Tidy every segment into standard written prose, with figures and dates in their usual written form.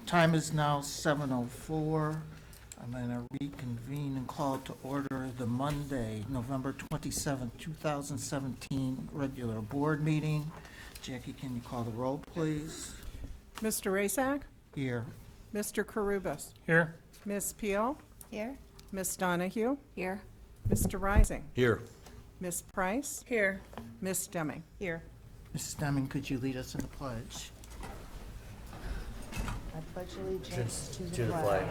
Time is now 7:04. I'm going to reconvene and call to order the Monday, November 27, 2017 regular board meeting. Jackie, can you call the roll, please? Mr. Rasak? Here. Mr. Karubas? Here. Ms. Peel? Here. Ms. Donahue? Here. Mr. Rising? Here. Ms. Price? Here. Ms. Deming? Here. Mrs. Deming, could you lead us in the pledge? I pledge allegiance To the flag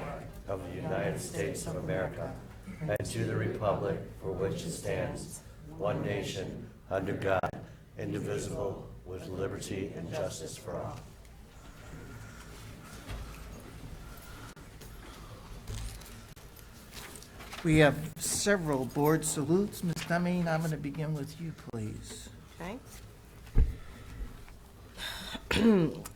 of the United States of America and to the republic for which it stands, one nation, under God, indivisible, with liberty and justice for all. We have several board salutes. Ms. Deming, I'm going to begin with you, please. Okay.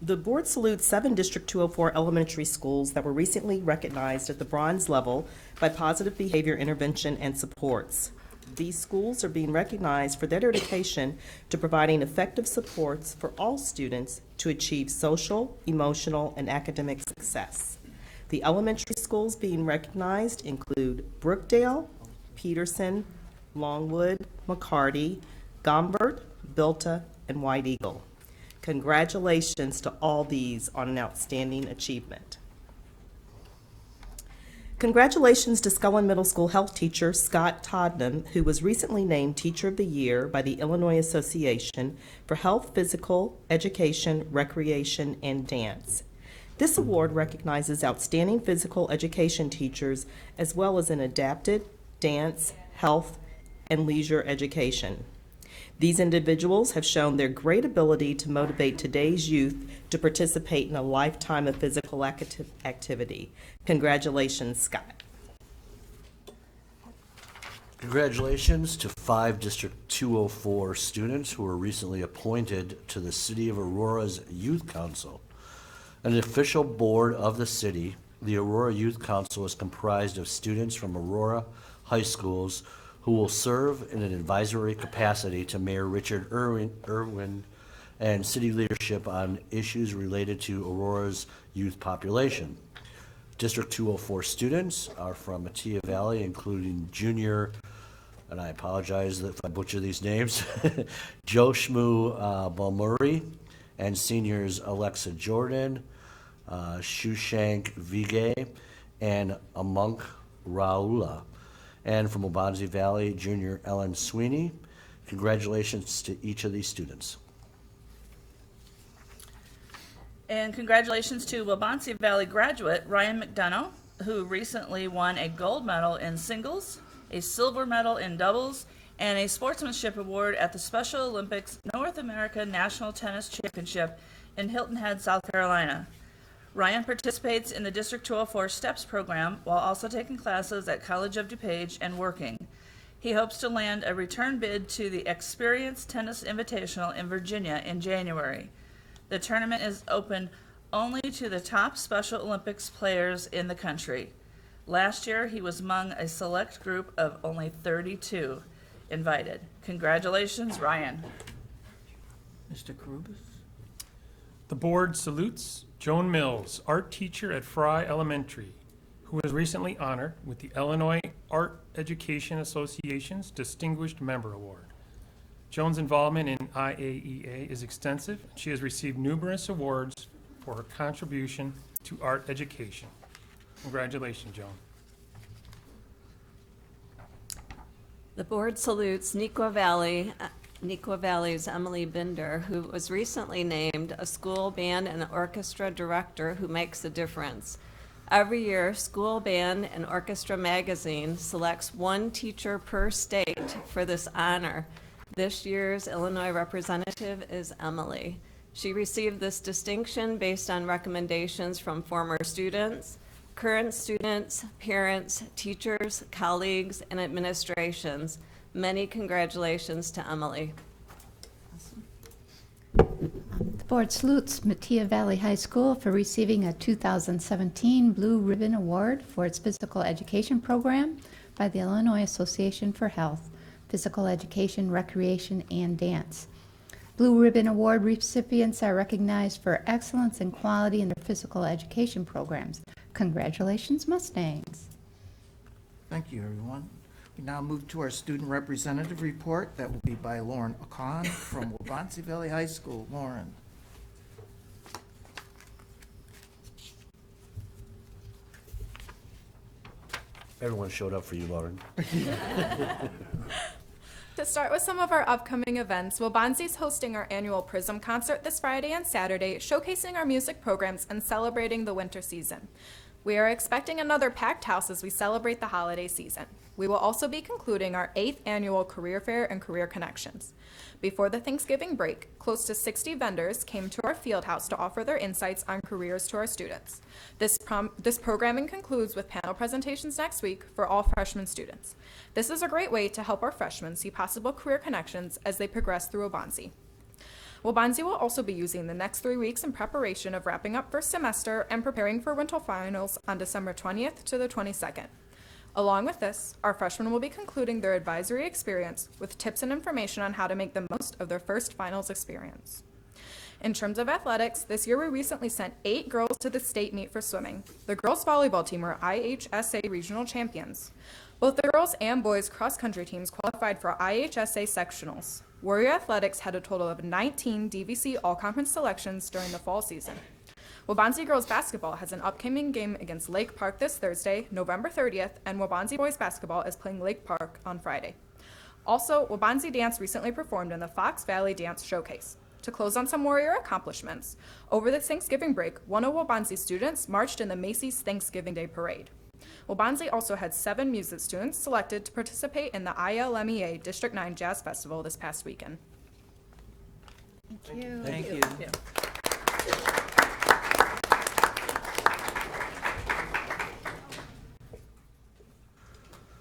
The board salutes 7 District 204 elementary schools that were recently recognized at the bronze level by positive behavior intervention and supports. These schools are being recognized for their dedication to providing effective supports for all students to achieve social, emotional, and academic success. The elementary schools being recognized include Brookdale, Peterson, Longwood, McCarty, Gombert, Bilta, and White Eagle. Congratulations to all these on an outstanding achievement. Congratulations to Scullin Middle School health teacher Scott Todnam, who was recently named Teacher of the Year by the Illinois Association for Health, Physical Education, Recreation, and Dance. This award recognizes outstanding physical education teachers as well as in adapted, dance, health, and leisure education. These individuals have shown their great ability to motivate today's youth to participate in a lifetime of physical activity. Congratulations, Scott. Congratulations to 5 District 204 students who were recently appointed to the City of Aurora's Youth Council. An official board of the city, the Aurora Youth Council is comprised of students from Aurora high schools who will serve in an advisory capacity to Mayor Richard Irwin and city leadership on issues related to Aurora's youth population. District 204 students are from Metea Valley, including junior, and I apologize if I butcher these names, Joe Shmoo Balmuri, and seniors Alexa Jordan, Shushank Vigay, and Amonk Raula. And from Waubonsie Valley, junior Ellen Sweeney. Congratulations to each of these students. And congratulations to Waubonsie Valley graduate Ryan McDonough, who recently won a gold medal in singles, a silver medal in doubles, and a sportsmanship award at the Special Olympics North America National Tennis Championship in Hilton Head, South Carolina. Ryan participates in the District 204 STEPS program while also taking classes at College of DuPage and working. He hopes to land a return bid to the Experience Tennis Invitational in Virginia in January. The tournament is open only to the top Special Olympics players in the country. Last year, he was among a select group of only 32 invited. Congratulations, Ryan. Mr. Karubas? The board salutes Joan Mills, art teacher at Fry Elementary, who was recently honored with the Illinois Art Education Association's Distinguished Member Award. Joan's involvement in IAEA is extensive. She has received numerous awards for her contribution to art education. Congratulations, Joan. The board salutes Neuqua Valley's Emily Binder, who was recently named a school band and orchestra director who makes a difference. Every year, School Band and Orchestra magazine selects 1 teacher per state for this honor. This year's Illinois representative is Emily. She received this distinction based on recommendations from former students, current students, parents, teachers, colleagues, and administrations. Many congratulations to Emily. The board salutes Metea Valley High School for receiving a 2017 Blue Ribbon Award for its physical education program by the Illinois Association for Health, Physical Education, Recreation, and Dance. Blue Ribbon Award recipients are recognized for excellence and quality in their physical education programs. Congratulations, Mustangs. Thank you, everyone. We now move to our student representative report. That will be by Lauren Ocon from Waubonsee Valley High School. Lauren. Everyone showed up for you, Lauren. To start with some of our upcoming events, Waubonsee is hosting our annual Prism concert this Friday and Saturday, showcasing our music programs and celebrating the winter season. We are expecting another packed house as we celebrate the holiday season. We will also be concluding our 8th annual Career Fair and Career Connections. Before the Thanksgiving break, close to 60 vendors came to our field house to offer their insights on careers to our students. This programming concludes with panel presentations next week for all freshman students. This is a great way to help our freshmen see possible career connections as they progress through Waubonsee. Waubonsee will also be using the next 3 weeks in preparation of wrapping up first semester and preparing for winter finals on December 20th to the 22nd. Along with this, our freshmen will be concluding their advisory experience with tips and information on how to make the most of their first finals experience. In terms of athletics, this year we recently sent 8 girls to the state meet for swimming. The girls volleyball team were IHSA regional champions. Both the girls and boys cross-country teams qualified for IHSA sectionals. Warrior Athletics had a total of 19 DVC all-conference selections during the fall season. Waubonsee girls basketball has an upcoming game against Lake Park this Thursday, November 30th, and Waubonsee boys basketball is playing Lake Park on Friday. Also, Waubonsee Dance recently performed in the Fox Valley Dance Showcase. To close on some Warrior accomplishments, over the Thanksgiving break, one of Waubonsee students marched in the Macy's Thanksgiving Day Parade. Waubonsee also had 7 music students selected to participate in the ILMEA District 9 Jazz Festival this past weekend. Thank you. Thank you.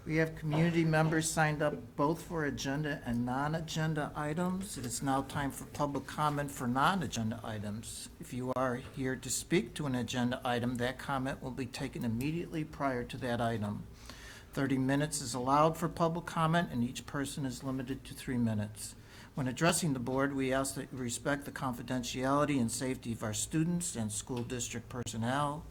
We have community members signed up both for agenda and non-agenda items. It is now time for public comment for non-agenda items. If you are here to speak to an agenda item, that comment will be taken immediately prior to that item. 30 minutes is allowed for public comment, and each person is limited to 3 minutes. When addressing the board, we ask that you respect the confidentiality and safety of our students and school district personnel.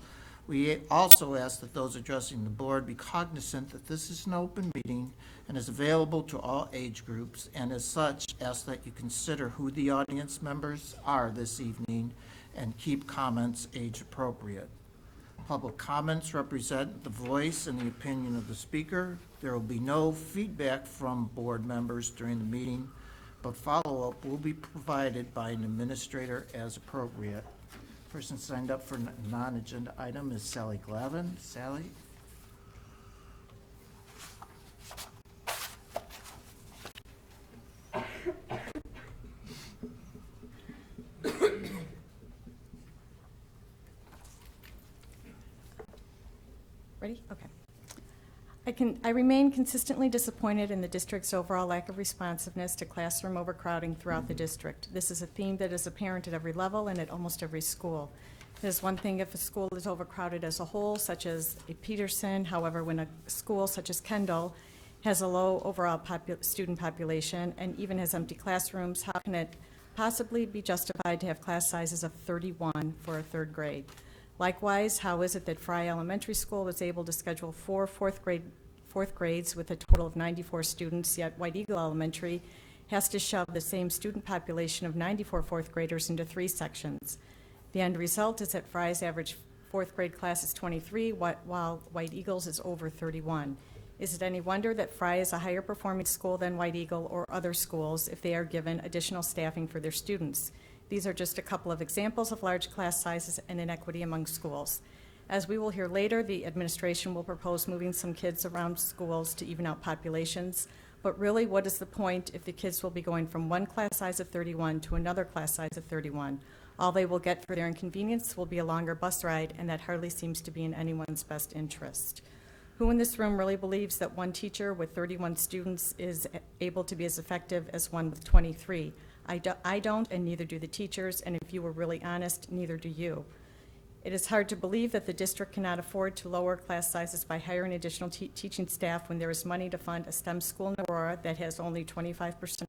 We also ask that those addressing the board be cognizant that this is an open meeting and is available to all age groups, and as such, ask that you consider who the audience members are this evening and keep comments age appropriate. Public comments represent the voice and the opinion of the speaker. There will be no feedback from board members during the meeting, but follow-up will be provided by an administrator as appropriate. Person signed up for non-agenda item is Sally Glavin. Sally? Ready? Okay. I remain consistently disappointed in the district's overall lack of responsiveness to classroom overcrowding throughout the district. This is a theme that is apparent at every level and at almost every school. It is one thing if a school is overcrowded as a whole, such as a Peterson. However, when a school such as Kendall has a low overall student population and even has empty classrooms, how can it possibly be justified to have class sizes of 31 for a 3rd grade? Likewise, how is it that Fry Elementary School was able to schedule 4 fourth grades with a total of 94 students, yet White Eagle Elementary has to shove the same student population of 94 4th graders into 3 sections? The end result is that Fry's average 4th grade class is 23, while White Eagle's is over 31. Is it any wonder that Fry is a higher performing school than White Eagle or other schools if they are given additional staffing for their students? These are just a couple of examples of large class sizes and inequity among schools. As we will hear later, the administration will propose moving some kids around schools to even out populations. But really, what is the point if the kids will be going from one class size of 31 to another class size of 31? All they will get for their inconvenience will be a longer bus ride, and that hardly seems to be in anyone's best interest. Who in this room really believes that one teacher with 31 students is able to be as effective as one with 23? I don't, and neither do the teachers, and if you were really honest, neither do you. It is hard to believe that the district cannot afford to lower class sizes by hiring additional teaching staff when there is money to fund a STEM school in Aurora that has only 25%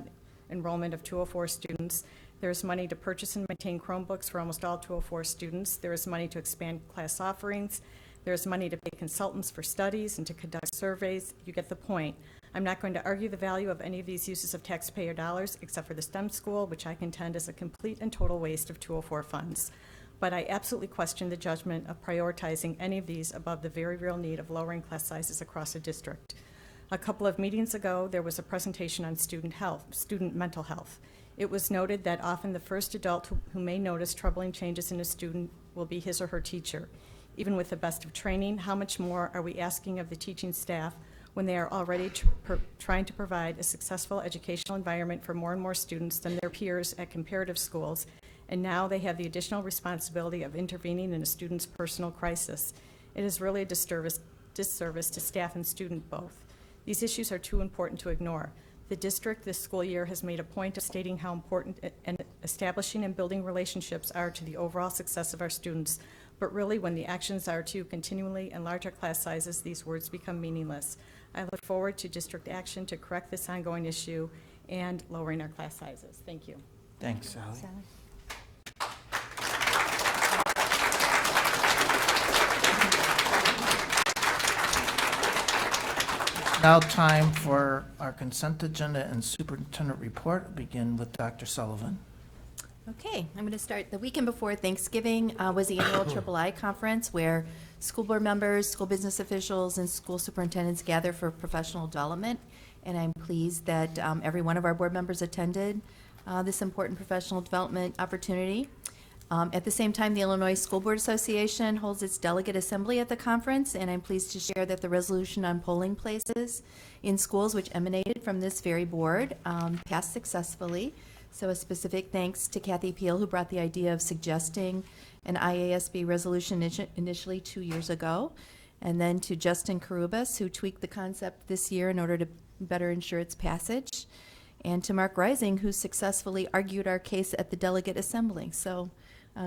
enrollment of 204 students, There is money to purchase and maintain Chromebooks for almost all 204 students. There is money to expand class offerings. There is money to pay consultants for studies and to conduct surveys. You get the point. I'm not going to argue the value of any of these uses of taxpayer dollars, except for the STEM school, which I contend is a complete and total waste of 204 funds. But I absolutely question the judgment of prioritizing any of these above the very real need of lowering class sizes across the district. A couple of meetings ago, there was a presentation on student mental health. It was noted that often the first adult who may notice troubling changes in a student will be his or her teacher. Even with the best of training, how much more are we asking of the teaching staff when they are already trying to provide a successful educational environment for more and more students than their peers at comparative schools, and now they have the additional responsibility of intervening in a student's personal crisis? It is really a disservice to staff and student both. These issues are too important to ignore. The district this school year has made a point of stating how important establishing and building relationships are to the overall success of our students. But really, when the actions are to continually enlarge our class sizes, these words become meaningless. I look forward to district action to correct this ongoing issue and lowering our class sizes. Thank you. Thanks, Sally. Now time for our consent agenda and superintendent report. Begin with Dr. Sullivan. Okay, I'm going to start. The weekend before Thanksgiving was the annual III conference where school board members, school business officials, and school superintendents gather for professional development. And I'm pleased that every one of our board members attended this important professional development opportunity. At the same time, the Illinois School Board Association holds its delegate assembly at the conference, and I'm pleased to share that the resolution on polling places in schools, which emanated from this very board, passed successfully. So a specific thanks to Kathy Peel, who brought the idea of suggesting an IASB resolution initially 2 years ago, and then to Justin Karubas, who tweaked the concept this year in order to better ensure its passage, and to Mark Rising, who successfully argued our case at the delegate assembly. So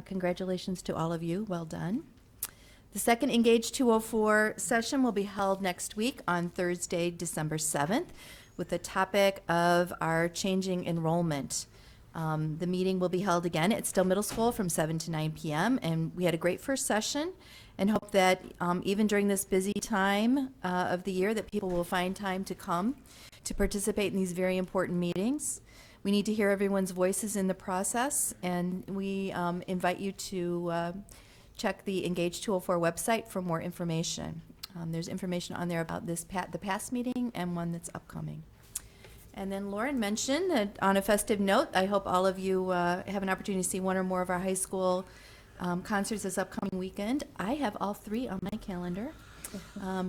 congratulations to all of you. Well done. The second Engage 204 session will be held next week on Thursday, December 7th, with the topic of our changing enrollment. The meeting will be held again at Still Middle School from 7 to 9 p.m. And we had a great first session and hope that even during this busy time of the year that people will find time to come to participate in these very important meetings. We need to hear everyone's voices in the process, and we invite you to check the Engage 204 website for more information. There's information on there about this the past meeting and one that's upcoming. And then Lauren mentioned that on a festive note, I hope all of you have an opportunity to see one or more of our high school concerts this upcoming weekend. I have all three on my calendar.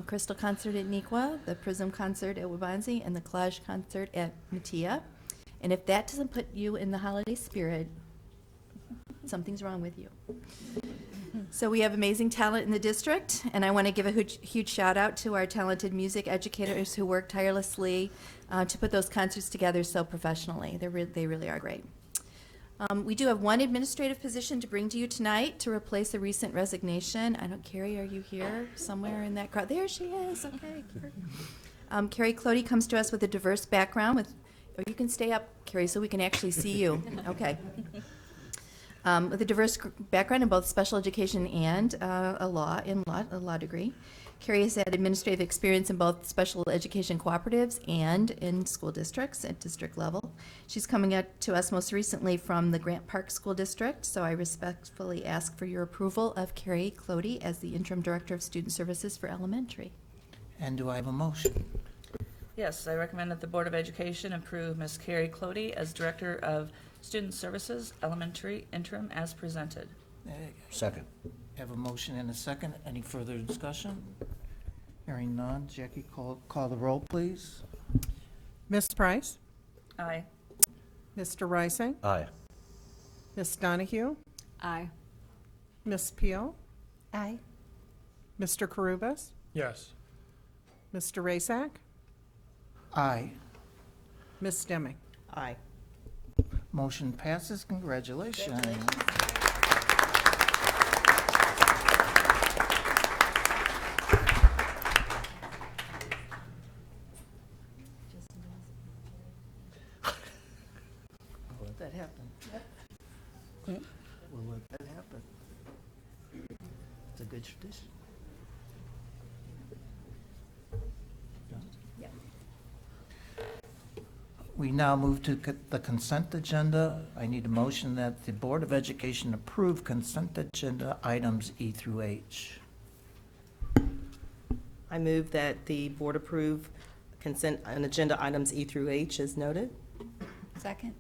Crystal Concert at Nequa, the Prism Concert at Waubonsee, and the Collage Concert at Metea. And if that doesn't put you in the holiday spirit, something's wrong with you. So we have amazing talent in the district, and I want to give a huge shout out to our talented music educators who work tirelessly to put those concerts together so professionally. They really are great. We do have one administrative position to bring to you tonight to replace a recent resignation. Carrie, are you here somewhere in that crowd? There she is. Okay. Carrie Clody comes to us with a diverse background or you can stay up, Carrie, so we can actually see you. Okay. With a diverse background in both special education and a law degree. Carrie has had administrative experience in both special education cooperatives and in school districts at district level. She's coming out to us most recently from the Grant Park School District, so I respectfully ask for your approval of Carrie Clody as the Interim Director of Student Services for Elementary. And do I have a motion? Yes, I recommend that the Board of Education approve Ms. Carrie Clody as Director of Student Services, Elementary, interim as presented. Second. Have a motion and a second. Any further discussion? Hearing none. Jackie, call the roll, please. Ms. Price? Aye. Mr. Rising? Aye. Ms. Donahue? Aye. Ms. Peel? Aye. Mr. Karubas? Yes. Mr. Rasak? Aye. Ms. Demme? Aye. Motion passes. Congratulations. That happened. let that happen. It's a good tradition. We now move to the consent agenda. I need a motion that the Board of Education approve consent agenda items E through H. I move that the board approve consent and agenda items E through H as noted. Second.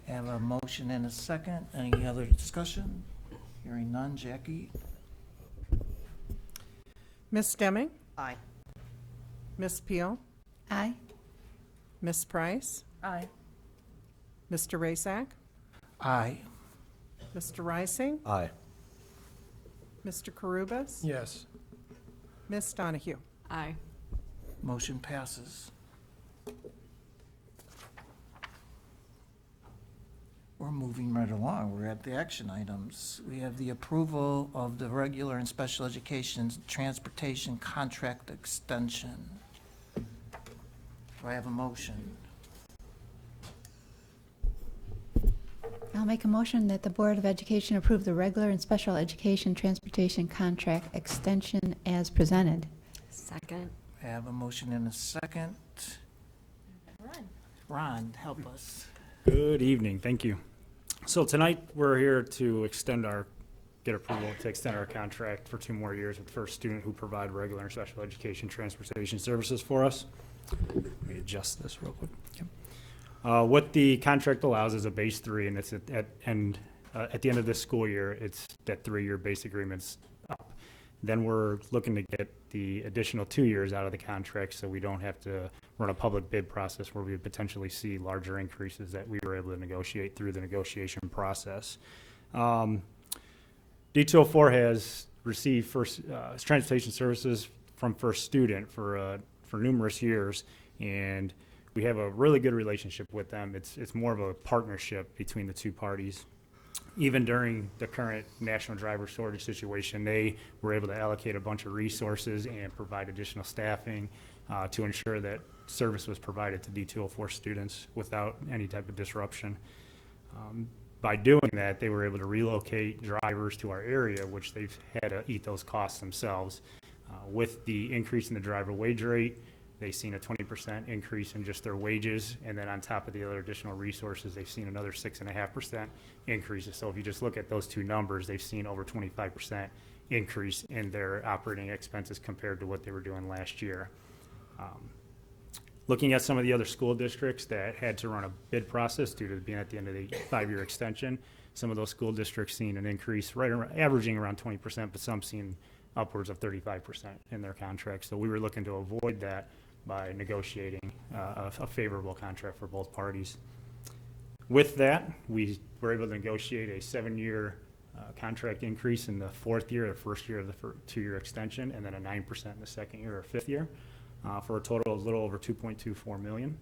Have a motion and a second. Any other discussion? Hearing none. Jackie? Ms. Demme, Aye. Ms. Peel, Aye. Ms. Price, Aye. Mr. Rasak, Aye. Mr. Rising, Aye. Mr. Karubas, Yes. Ms. Donahue. Aye. Motion passes. We're moving right along. We're at the action items. We have the approval of the regular and special education transportation contract extension. Do I have a motion? I'll make a motion that the Board of Education approve the regular and special education transportation contract extension as presented. Second. I have a motion and a second. Ron, help us. Good evening, thank you. So tonight, we're here to get approval to extend our contract for 2 more years with First Student, who provide regular and special education transportation services for us. Let me adjust this real quick. Okay. What the contract allows is a base 3, and it's at the end of this school year, it's that 3-year base agreement's up. Then we're looking to get the additional 2 years out of the contract, so we don't have to run a public bid process where we would potentially see larger increases that we were able to negotiate through the negotiation process. D204 has received first transportation services from First Student for numerous years, and we have a really good relationship with them. It's more of a partnership between the two parties. Even during the current national driver shortage situation, they were able to allocate a bunch of resources and provide additional staffing to ensure that service was provided to D204 students without any type of disruption. By doing that, they were able to relocate drivers to our area, which they've had to eat those costs themselves. With the increase in the driver wage rate, they've seen a 20% increase in just their wages, and then on top of the other additional resources, they've seen another 6.5% increases. So if you just look at those two numbers, they've seen over 25% increase in their operating expenses compared to what they were doing last year. Looking at some of the other school districts that had to run a bid process due to being at the end of the 5-year extension, some of those school districts seen an increase right around, averaging around 20%, but some seen upwards of 35% in their contracts. So we were looking to avoid that by negotiating a favorable contract for both parties. With that, we were able to negotiate a 7-year contract increase in the 4th year, the first year of the 2-year extension, and then a 9% in the 2nd year or 5th year, for a total of a little over $2.24 million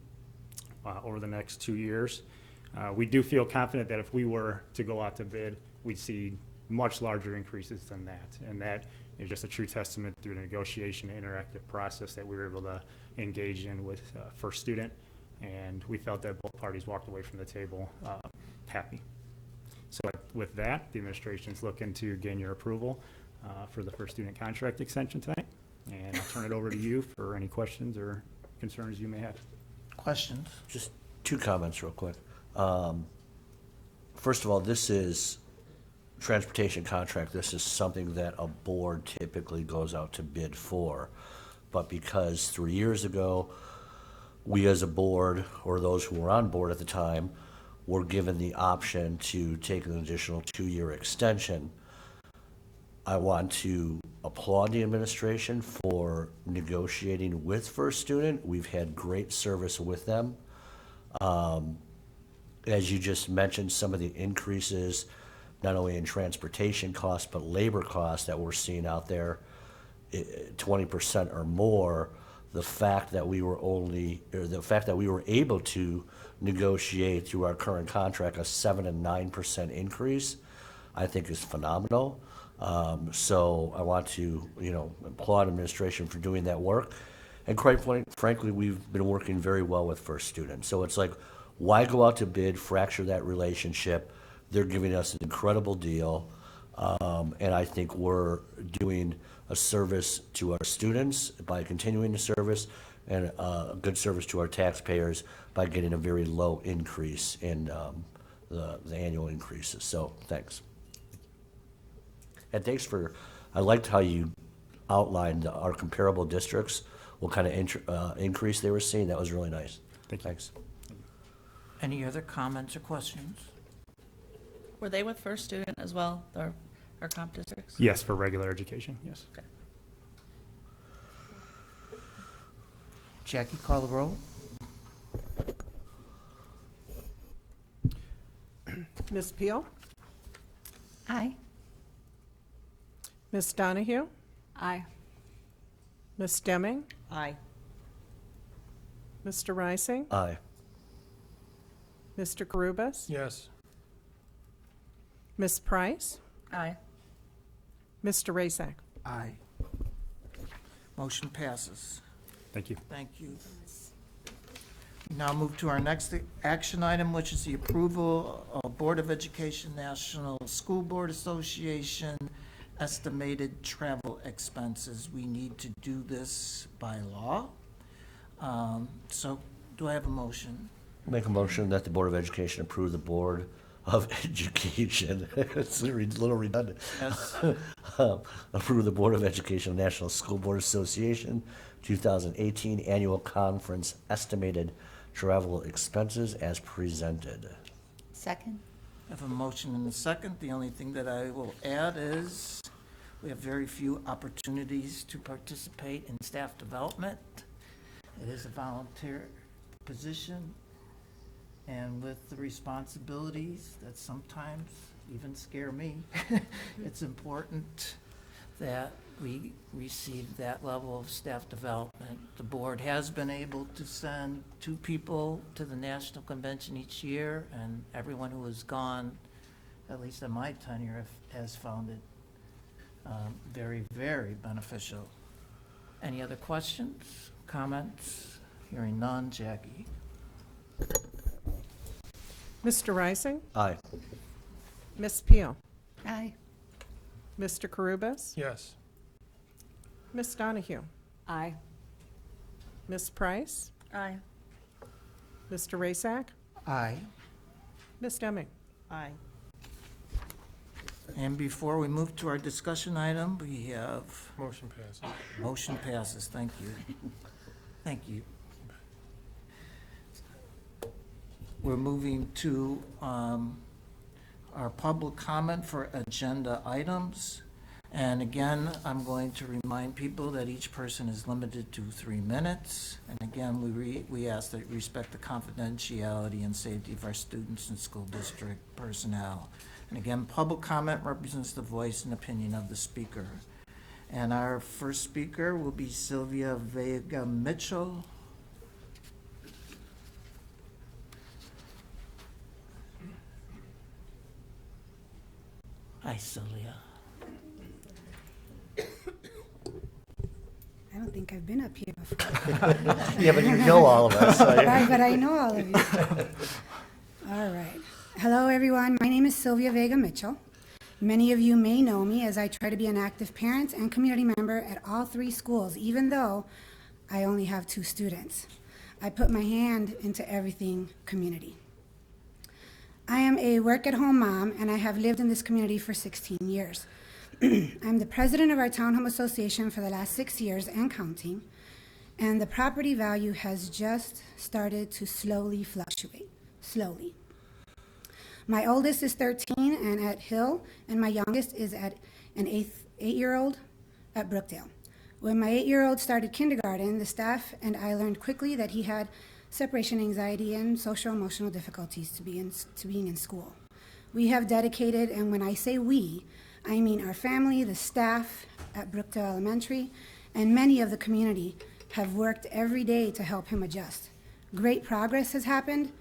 over the next 2 years. We do feel confident that if we were to go out to bid, we'd see much larger increases than that, and that is just a true testament through the negotiation and interactive process that we were able to engage in with First Student, and we felt that both parties walked away from the table happy. So with that, the administration is looking to gain your approval for the First Student contract extension tonight, and I'll turn it over to you for any questions or concerns you may have. Questions? Just 2 comments real quick. First of all, this is transportation contract. This is something that a board typically goes out to bid for. But because 3 years ago, we as a board, or those who were on board at the time, were given the option to take an additional 2-year extension, I want to applaud the administration for negotiating with First Student. We've had great service with them. As you just mentioned, some of the increases, not only in transportation costs, but labor costs that we're seeing out there, 20% or more. The fact that we were able to negotiate through our current contract a 7% and 9% increase, I think is phenomenal. So I want to, applaud administration for doing that work. And quite frankly, we've been working very well with First Student. So it's like, why go out to bid, fracture that relationship? They're giving us an incredible deal, and I think we're doing a service to our students by continuing the service, and a good service to our taxpayers by getting a very low increase in the annual increases. So, thanks. And thanks for, I liked how you outlined our comparable districts, what kind of increase they were seeing. That was really nice. Thanks. Any other comments or questions? Were they with First Student as well, our comp districts? Yes, for regular education, yes. Okay. Jackie, call the roll. Ms. Peel? Aye. Ms. Donahue? Aye. Ms. Demming? Aye. Mr. Rising? Aye. Mr. Karubas? Yes. Ms. Price? Aye. Mr. Rasak? Aye. Motion passes. Thank you. Thank you. We now move to our next action item, which is the approval of Board of Education National School Board Association estimated travel expenses. We need to do this by law. So do I have a motion? Make a motion that the Board of Education approve the Board of Education. It's a little redundant. Yes. Approve the Board of Education National School Board Association 2018 Annual Conference estimated travel expenses as presented. Second. I have a motion and a second. The only thing that I will add is we have very few opportunities to participate in staff development. It is a volunteer position, and with the responsibilities that sometimes even scare me, it's important that we receive that level of staff development. The board has been able to send 2 people to the national convention each year, and everyone who has gone, at least in my tenure, has found it very, very beneficial. Any other questions, comments? Hearing none. Jackie? Mr. Rising? Aye. Ms. Peel? Aye. Mr. Karubas? Yes. Ms. Donahue? Aye. Ms. Price? Aye. Mr. Rasak? Aye. Ms. Demming? Aye. And before we move to our discussion item, we have Motion passes. motion passes. Thank you. Thank you. We're moving to our public comment for agenda items. And again, I'm going to remind people that each person is limited to 3 minutes. And again, we ask that you respect the confidentiality and safety of our students and school district personnel. And again, public comment represents the voice and opinion of the speaker. And our first speaker will be Sylvia Vega Mitchell. Hi, Sylvia. I don't think I've been up here before. Yeah, but you know all of us. Right, but I know all of you. All right. Hello, everyone. My name is Sylvia Vega Mitchell. Many of you may know me as I try to be an active parent and community member at all 3 schools, even though I only have 2 students. I put my hand into everything community. I am a work-at-home mom, and I have lived in this community for 16 years. I'm the president of our Townhome Association for the last 6 years and counting, and the property value has just started to slowly fluctuate, slowly. My oldest is 13 and at Hill, and my youngest is at an 8-year-old at Brookdale. When my 8-year-old started kindergarten, the staff and I learned quickly that he had separation anxiety and social emotional difficulties to being in school. We have dedicated, and when I say we, I mean our family, the staff at Brookdale Elementary, and many of the community have worked every day to help him adjust. Great progress has happened,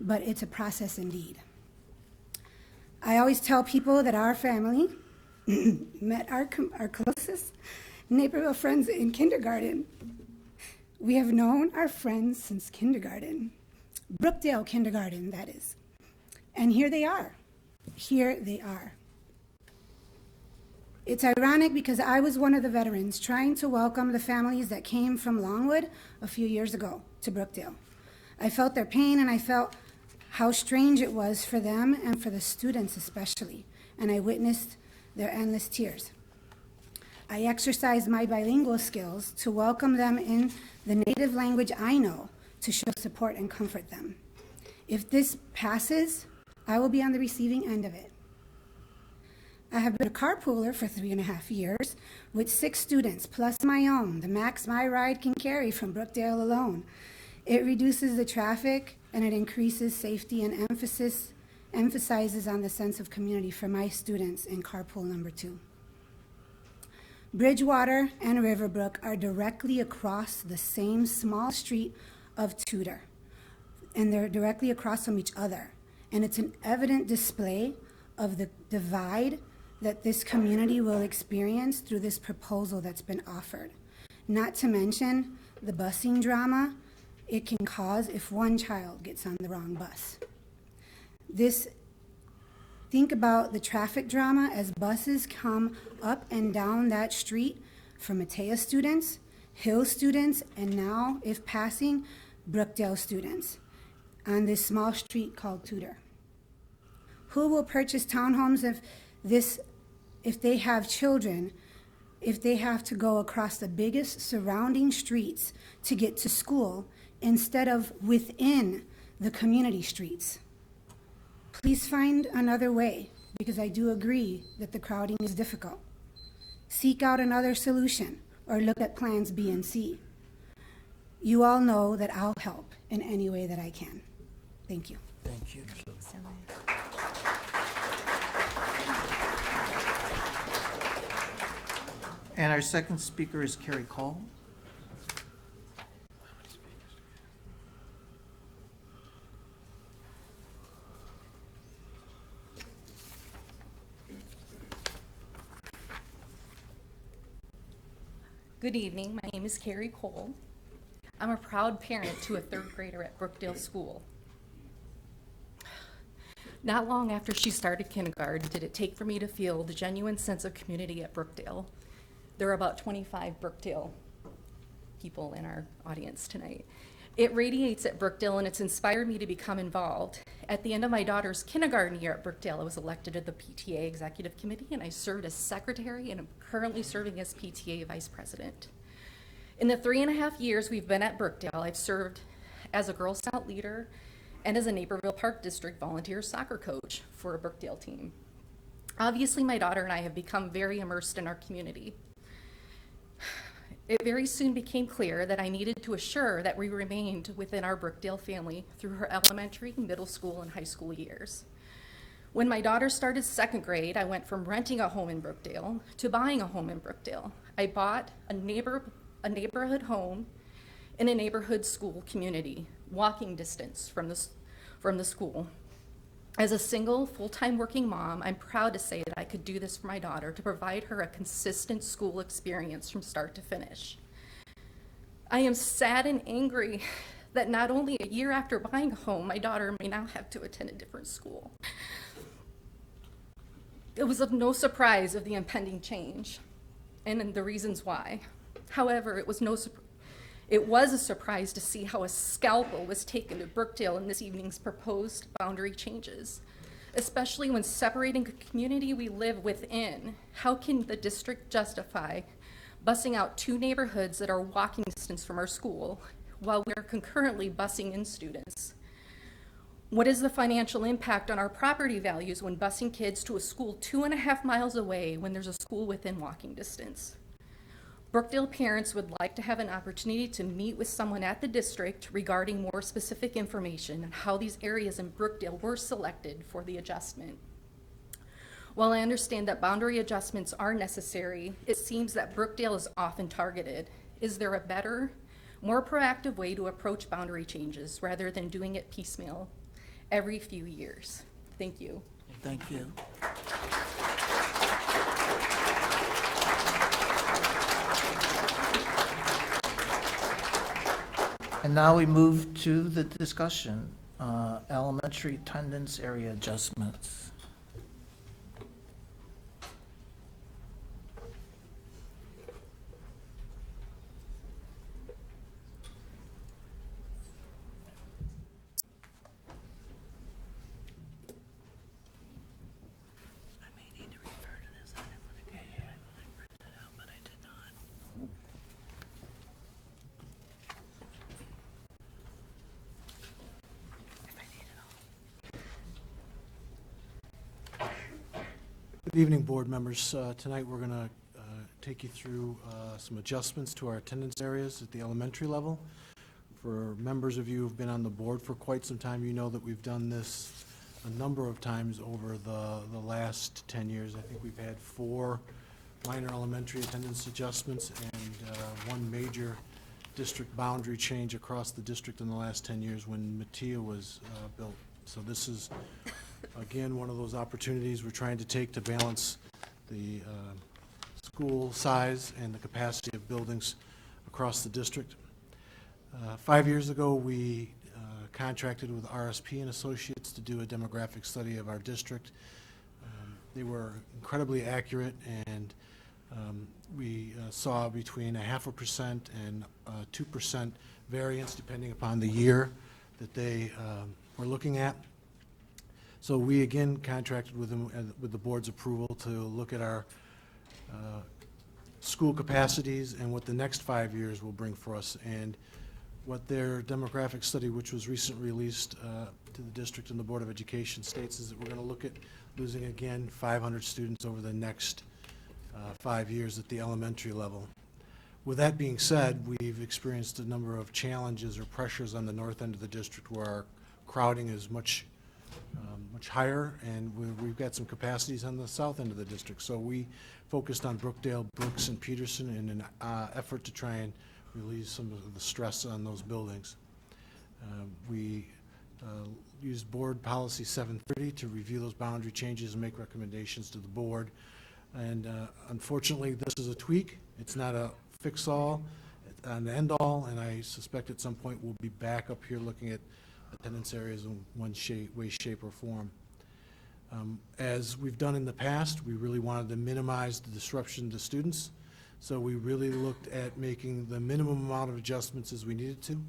but it's a process indeed. I always tell people that our family met our closest neighborhood friends in kindergarten. We have known our friends since kindergarten, Brookdale kindergarten, that is. And here they are, Here they are. It's ironic because I was one of the veterans trying to welcome the families that came from Longwood a few years ago to Brookdale. I felt their pain and I felt how strange it was for them and for the students especially, and I witnessed their endless tears. I exercised my bilingual skills to welcome them in the native language I know to show support and comfort them. If this passes, I will be on the receiving end of it. I have been a carpooler for 3.5 years with 6 students plus my own, the max my ride can carry from Brookdale alone. It reduces the traffic and it increases safety and emphasizes on the sense of community for my students in carpool number 2. Bridgewater and Riverbrook are directly across the same small street of Tudor, and they're directly across from each other. And it's an evident display of the divide that this community will experience through this proposal that's been offered. Not to mention the busing drama it can cause if one child gets on the wrong bus. Think about the traffic drama as buses come up and down that street for Matea students, Hill students, and now, if passing, Brookdale students on this small street called Tudor. Who will purchase townhomes if they have children, if they have to go across the biggest surrounding streets to get to school instead of within the community streets? Please find another way, because I do agree that the crowding is difficult. Seek out another solution or look at plans B and C. You all know that I'll help in any way that I can. Thank you. Thank you. And our second speaker is Carrie Cole. Good evening. My name is Carrie Cole. I'm a proud parent to a 3rd grader at Brookdale School. Not long after she started kindergarten did it take for me to feel the genuine sense of community at Brookdale. There are about 25 Brookdale people in our audience tonight. It radiates at Brookdale and it's inspired me to become involved. At the end of my daughter's kindergarten year at Brookdale, I was elected to the PTA Executive Committee and I served as secretary and I'm currently serving as PTA Vice President. In the 3.5 years we've been at Brookdale, I've served as a Girl Scout leader and as a Naperville Park District volunteer soccer coach for a Brookdale team. Obviously, my daughter and I have become very immersed in our community. It very soon became clear that I needed to assure that we remained within our Brookdale family through her elementary, middle school, and high school years. When my daughter started 2nd grade, I went from renting a home in Brookdale to buying a home in Brookdale. I bought a neighborhood home in a neighborhood school community, walking distance from the school. As a single, full-time working mom, I'm proud to say that I could do this for my daughter to provide her a consistent school experience from start to finish. I am sad and angry that not only a year after buying a home, my daughter may now have to attend a different school. It was of no surprise of the impending change and the reasons why. However, it was a surprise to see how a scalpel was taken to Brookdale in this evening's proposed boundary changes, especially when separating the community we live within. How can the district justify busing out 2 neighborhoods that are walking distance from our school while we are concurrently busing in students? What is the financial impact on our property values when busing kids to a school 2.5 miles away when there's a school within walking distance? Brookdale parents would like to have an opportunity to meet with someone at the district regarding more specific information on how these areas in Brookdale were selected for the adjustment. While I understand that boundary adjustments are necessary, it seems that Brookdale is often targeted. Is there a better, more proactive way to approach boundary changes rather than doing it piecemeal every few years? Thank you. Thank you. And now we move to the discussion, elementary attendance area adjustments. Good evening, board members. Tonight, we're going to take you through some adjustments to our attendance areas at the elementary level. For members of you who've been on the board for quite some time, you know that we've done this a number of times over the last 10 years. I think we've had 4 minor elementary attendance adjustments and 1 major district boundary change across the district in the last 10 years when Metea was built. So this is, again, one of those opportunities we're trying to take to balance the school size and the capacity of buildings across the district. 5 years ago, we contracted with RSP and Associates to do a demographic study of our district. They were incredibly accurate, and we saw between 0.5% and 2% variance depending upon the year that they were looking at. So we again contracted with them with the board's approval to look at our school capacities and what the next 5 years will bring for us. And what their demographic study, which was recently released to the district and the Board of Education, states is that we're going to look at losing again 500 students over the next 5 years at the elementary level. With that being said, we've experienced a number of challenges or pressures on the north end of the district where our crowding is much higher, and we've got some capacities on the south end of the district. So we focused on Brookdale, Brooks, and Peterson in an effort to try and relieve some of the stress on those buildings. We used board policy 730 to review those boundary changes and make recommendations to the board. And unfortunately, this is a tweak. It's not a fix-all, an end-all, and I suspect at some point we'll be back up here looking at attendance areas in one way, shape, or form. As we've done in the past, we really wanted to minimize the disruption to students, so we really looked at making the minimum amount of adjustments as we needed to.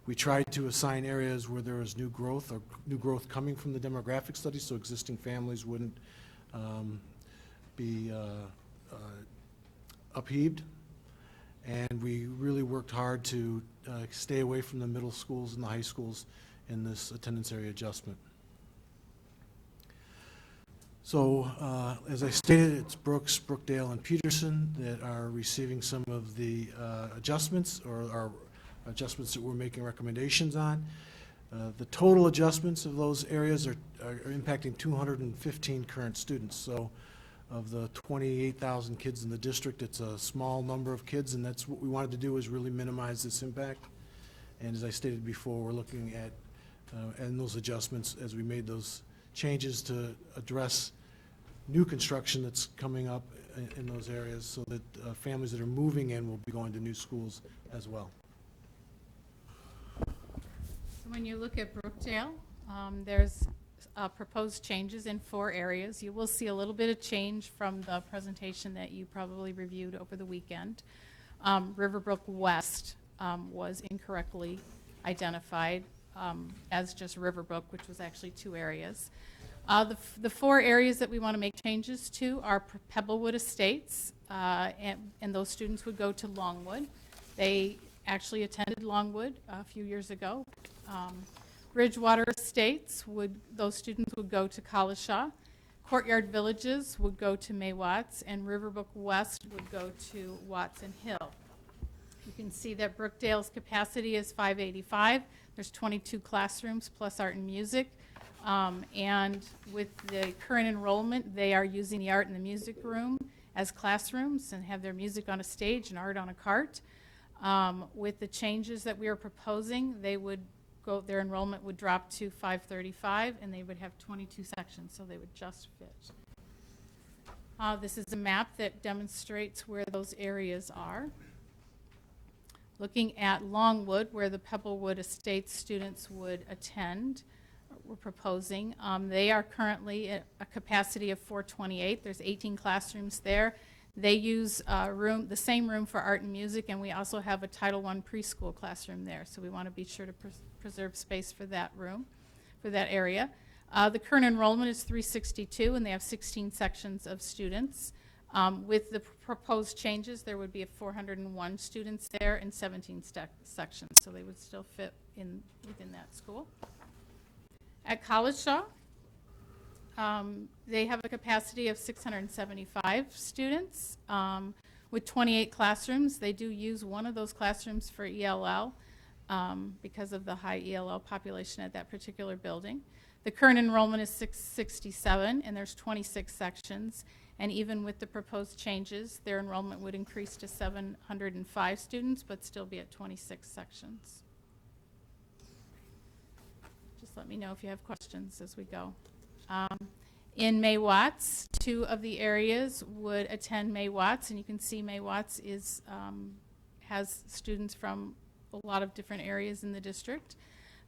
We tried to assign areas where there was new growth or new growth coming from the demographic study, so existing families wouldn't be upheaved. And we really worked hard to stay away from the middle schools and the high schools in this attendance area adjustment. So as I stated, it's Brooks, Brookdale, and Peterson that are receiving some of the adjustments or our adjustments that we're making recommendations on. The total adjustments of those areas are impacting 215 current students. So of the 28,000 kids in the district, it's a small number of kids, and that's what we wanted to do, is really minimize this impact. And as I stated before, we're looking at and those adjustments as we made those changes to address new construction that's coming up in those areas, so that families that are moving in will be going to new schools as well. So when you look at Brookdale, there's proposed changes in 4 areas. You will see a little bit of change from the presentation that you probably reviewed over the weekend. Riverbrook West was incorrectly identified as just Riverbrook, which was actually 2 areas. The 4 areas that we want to make changes to are Pebblewood Estates, and those students would go to Longwood. They actually attended Longwood a few years ago. Bridgewater Estates, those students would go to Collishaw. Courtyard Villages would go to May Watts, and Riverbrook West would go to Watson Hill. You can see that Brookdale's capacity is 585. There's 22 classrooms plus art and music. And with the current enrollment, they are using the art and the music room as classrooms and have their music on a stage and art on a cart. With the changes that we are proposing, their enrollment would drop to 535, and they would have 22 sections, so they would just fit. This is a map that demonstrates where those areas are. Looking at Longwood, where the Pebblewood Estates students would attend, we're proposing. They are currently at a capacity of 428. There's 18 classrooms there. They use the same room for art and music, and we also have a Title I preschool classroom there. So we want to be sure to preserve space for that room, for that area. The current enrollment is 362, and they have 16 sections of students. With the proposed changes, there would be 401 students there and 17 sections, so they would still fit within that school. At Collishaw, They have a capacity of 675 students with 28 classrooms. They do use one of those classrooms for ELL because of the high ELL population at that particular building. The current enrollment is 667, and there's 26 sections. And even with the proposed changes, their enrollment would increase to 705 students, but still be at 26 sections. Just let me know if you have questions as we go. In May Watts, 2 of the areas would attend May Watts, and you can see May Watts is, has students from a lot of different areas in the district.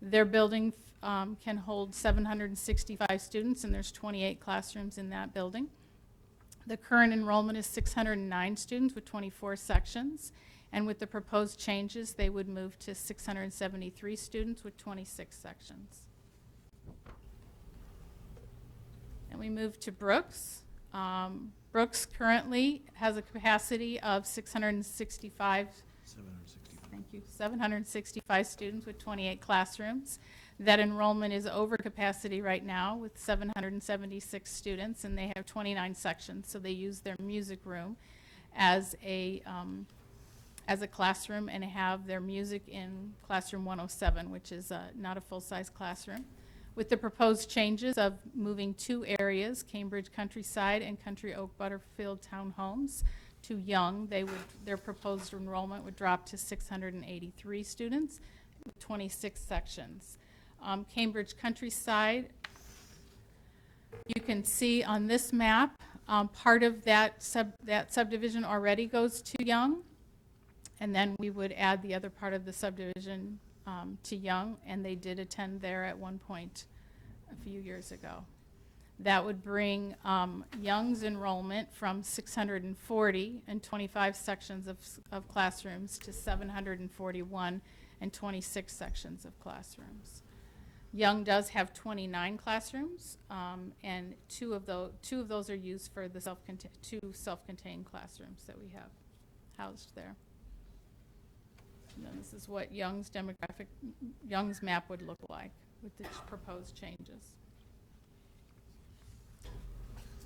Their building can hold 765 students, and there's 28 classrooms in that building. The current enrollment is 609 students with 24 sections, and with the proposed changes, they would move to 673 students with 26 sections. And we move to Brooks. Brooks currently has a capacity of 765 students with 28 classrooms. That enrollment is over capacity right now with 776 students, and they have 29 sections, so they use their music room as a classroom and have their music in classroom 107, which is not a full-size classroom. With the proposed changes of moving 2 areas, Cambridge Countryside and Country Oak Butterfield Townhomes, to Young, their proposed enrollment would drop to 683 students with 26 sections. Cambridge Countryside, you can see on this map, part of that subdivision already goes to Young, and then we would add the other part of the subdivision to Young, and they did attend there at one point a few years ago. That would bring Young's enrollment from 640 and 25 sections of classrooms to 741 and 26 sections of classrooms. Young does have 29 classrooms, and two of those are used for the two self-contained classrooms that we have housed there. And then this is what Young's map would look like with the proposed changes.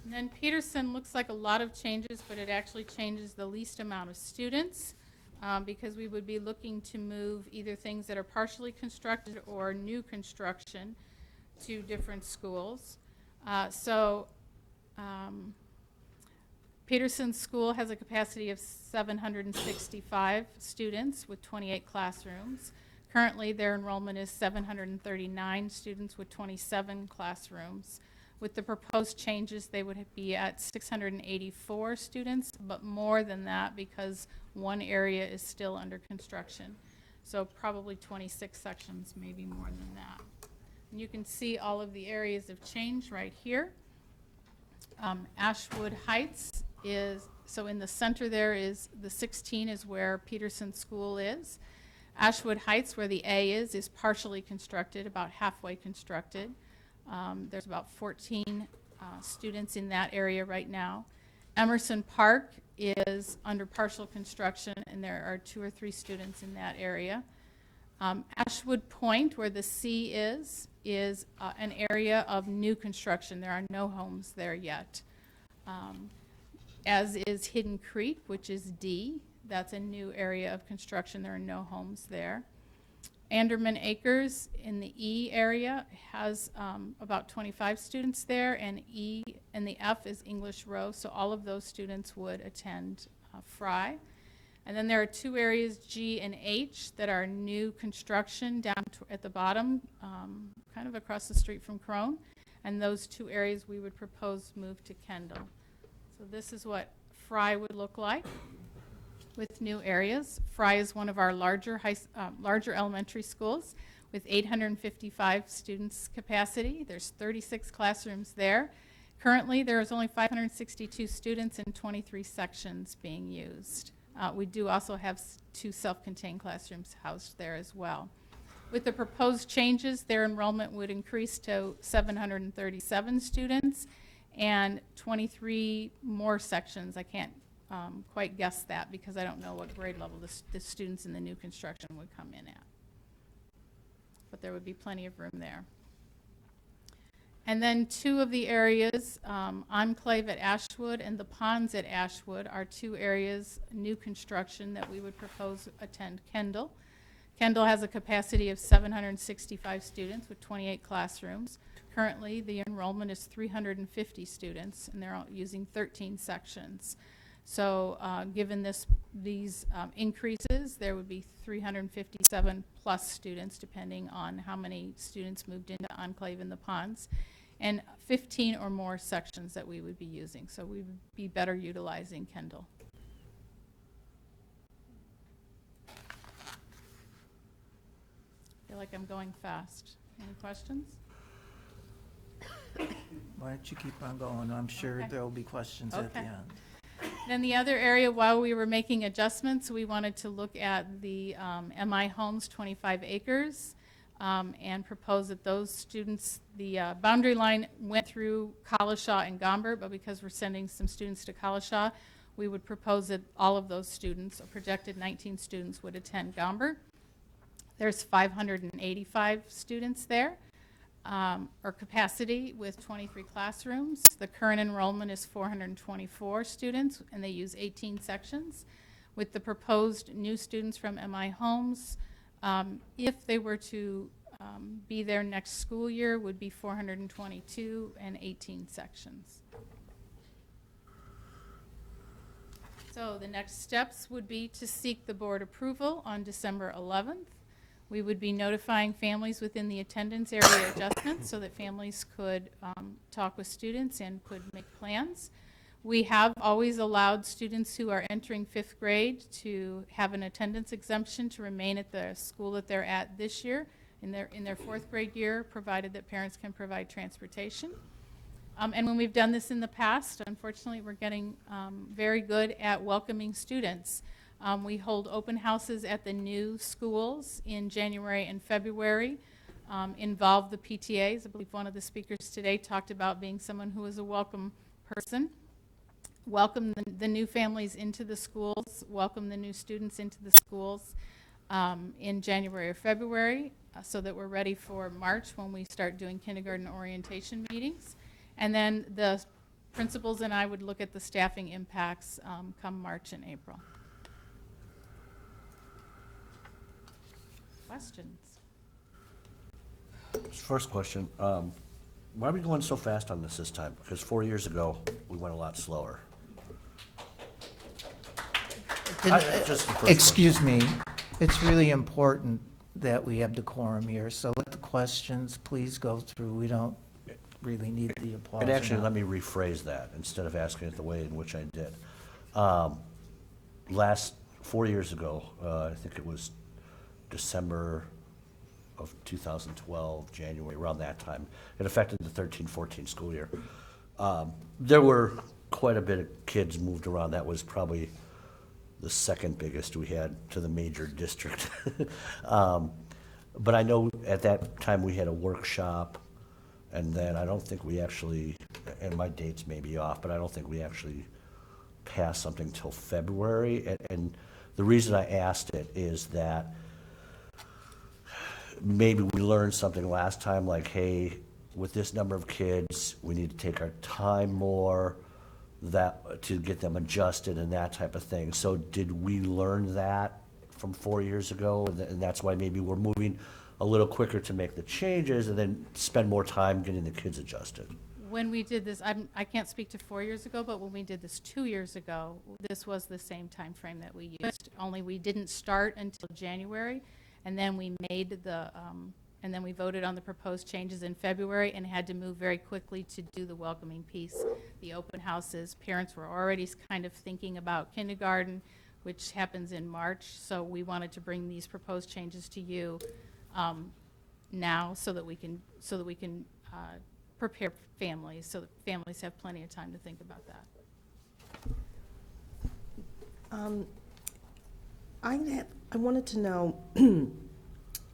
And then Peterson looks like a lot of changes, but it actually changes the least amount of students because we would be looking to move either things that are partially constructed or new construction to different schools. Peterson School has a capacity of 765 students with 28 classrooms. Currently, their enrollment is 739 students with 27 classrooms. With the proposed changes, they would be at 684 students, but more than that because one area is still under construction. So probably 26 sections, maybe more than that. And you can see all of the areas of change right here. Ashwood Heights is, so in the center there is, the 16 is where Peterson School is. Ashwood Heights, where the A is partially constructed, about halfway constructed. There's about 14 students in that area right now. Emerson Park is under partial construction, and there are 2 or 3 students in that area. Ashwood Point, where the C is an area of new construction. There are no homes there yet. As is Hidden Creek, which is D. That's a new area of construction. There are no homes there. Anderman Acres in the E area has about 25 students there, and E and the F is English Row, so all of those students would attend Fry. And then there are 2 areas, G and H, that are new construction down at the bottom, kind of across the street from Crone, and those 2 areas we would propose move to Kendall. So this is what Fry would look like with new areas. Fry is one of our larger elementary schools with 855 students capacity. There's 36 classrooms there. Currently, there is only 562 students and 23 sections being used. We do also have 2 self-contained classrooms housed there as well. With the proposed changes, their enrollment would increase to 737 students and 23 more sections. I can't quite guess that because I don't know what grade level the students in the new construction would come in at. But there would be plenty of room there. And then two of the areas, Enclave at Ashwood and the Ponds at Ashwood, are two areas, new construction, that we would propose attend Kendall. Kendall has a capacity of 765 students with 28 classrooms. Currently, the enrollment is 350 students, and they're all using 13 sections. So given these increases, there would be 357 plus students, depending on how many students moved into Enclave and the Ponds, and 15 or more sections that we would be using. So we would be better utilizing Kendall. I feel like I'm going fast. Any questions? Why don't you keep on going? I'm sure Okay. there will be questions at the Okay. end. Then the other area, while we were making adjustments, we wanted to look at the MI Homes 25 acres and propose that those students, the boundary line went through Collishaw and Gombert, but because we're sending some students to Collishaw, we would propose that all of those students, a projected 19 students, would attend Gombert. There's 585 students there, or capacity, with 23 classrooms. The current enrollment is 424 students, and they use 18 sections. With the proposed new students from MI Homes, if they were to be there next school year, would be 422 and 18 sections. So the next steps would be to seek the board approval on December 11th. We would be notifying families within the attendance area adjustments so that families could talk with students and could make plans. We have always allowed students who are entering 5th grade to have an attendance exemption to remain at the school that they're at this year in their 4th grade year, provided that parents can provide transportation. And when we've done this in the past, unfortunately, we're getting very good at welcoming students. We hold open houses at the new schools in January and February, involve the PTAs. I believe one of the speakers today talked about being someone who is a welcome person. Welcome the new families into the schools, welcome the new students into the schools in January or February, so that we're ready for March when we start doing kindergarten orientation meetings. And then the principals and I would look at the staffing impacts come March and April. Questions? First question, why are we going so fast on this time? Because 4 years ago, we went a lot slower. Just the first Excuse me, it's really important that we have decorum here, so let the questions please go through. We don't really need the applause. And actually, now. let me rephrase that, instead of asking it the way in which I did. 4 years ago, I think it was December of 2012, January, around that time, it affected the 13-14 school year. There were quite a bit of kids moved around. That was probably the second biggest we had to the major district. But I know at that time we had a workshop, and then I don't think we actually, and my dates may be off, but I don't think we actually passed something till February. And the reason I asked it is that maybe we learned something last time, like, hey, with this number of kids, we need to take our time more to get them adjusted and that type of thing. So did we learn that from 4 years ago? And that's why maybe we're moving a little quicker to make the changes and then spend more time getting the kids adjusted. When we did this, I can't speak to 4 years ago, but when we did this 2 years ago, this was the same time frame that we used, only we didn't start until January, and then we made and then we voted on the proposed changes in February and had to move very quickly to do the welcoming piece, the open houses. Parents were already kind of thinking about kindergarten, which happens in March, so we wanted to bring these proposed changes to you now so that we can prepare families, so that families have plenty of time to think about that. I wanted to know,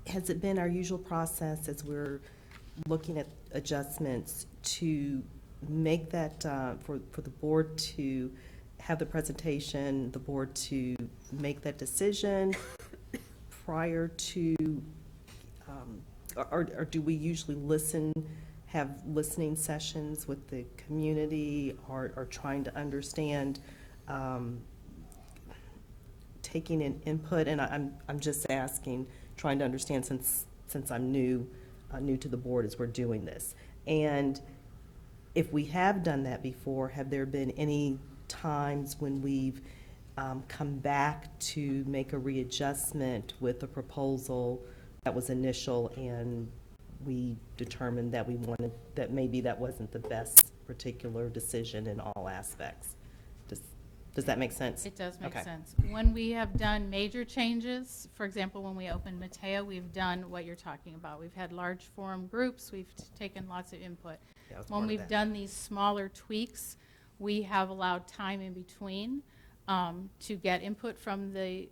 has it been our usual process as we're looking at adjustments to make that, for the board to have the presentation, the board to make that decision prior to, or do we usually listen, have listening sessions with the community, or trying to understand, taking in input, and I'm just asking, trying to understand since I'm new to the board as we're doing this. And if we have done that before, have there been any times when we've come back to make a readjustment with a proposal that was initial and we determined that that maybe that wasn't the best particular decision in all aspects? Does that make sense? It does make Okay. sense. When we have done major changes, for example, when we opened Mateo, we've done what you're talking about. We've had large forum groups, we've taken lots of input. Yeah, I was When part of we've that. done these smaller tweaks, we have allowed time in between to get input from the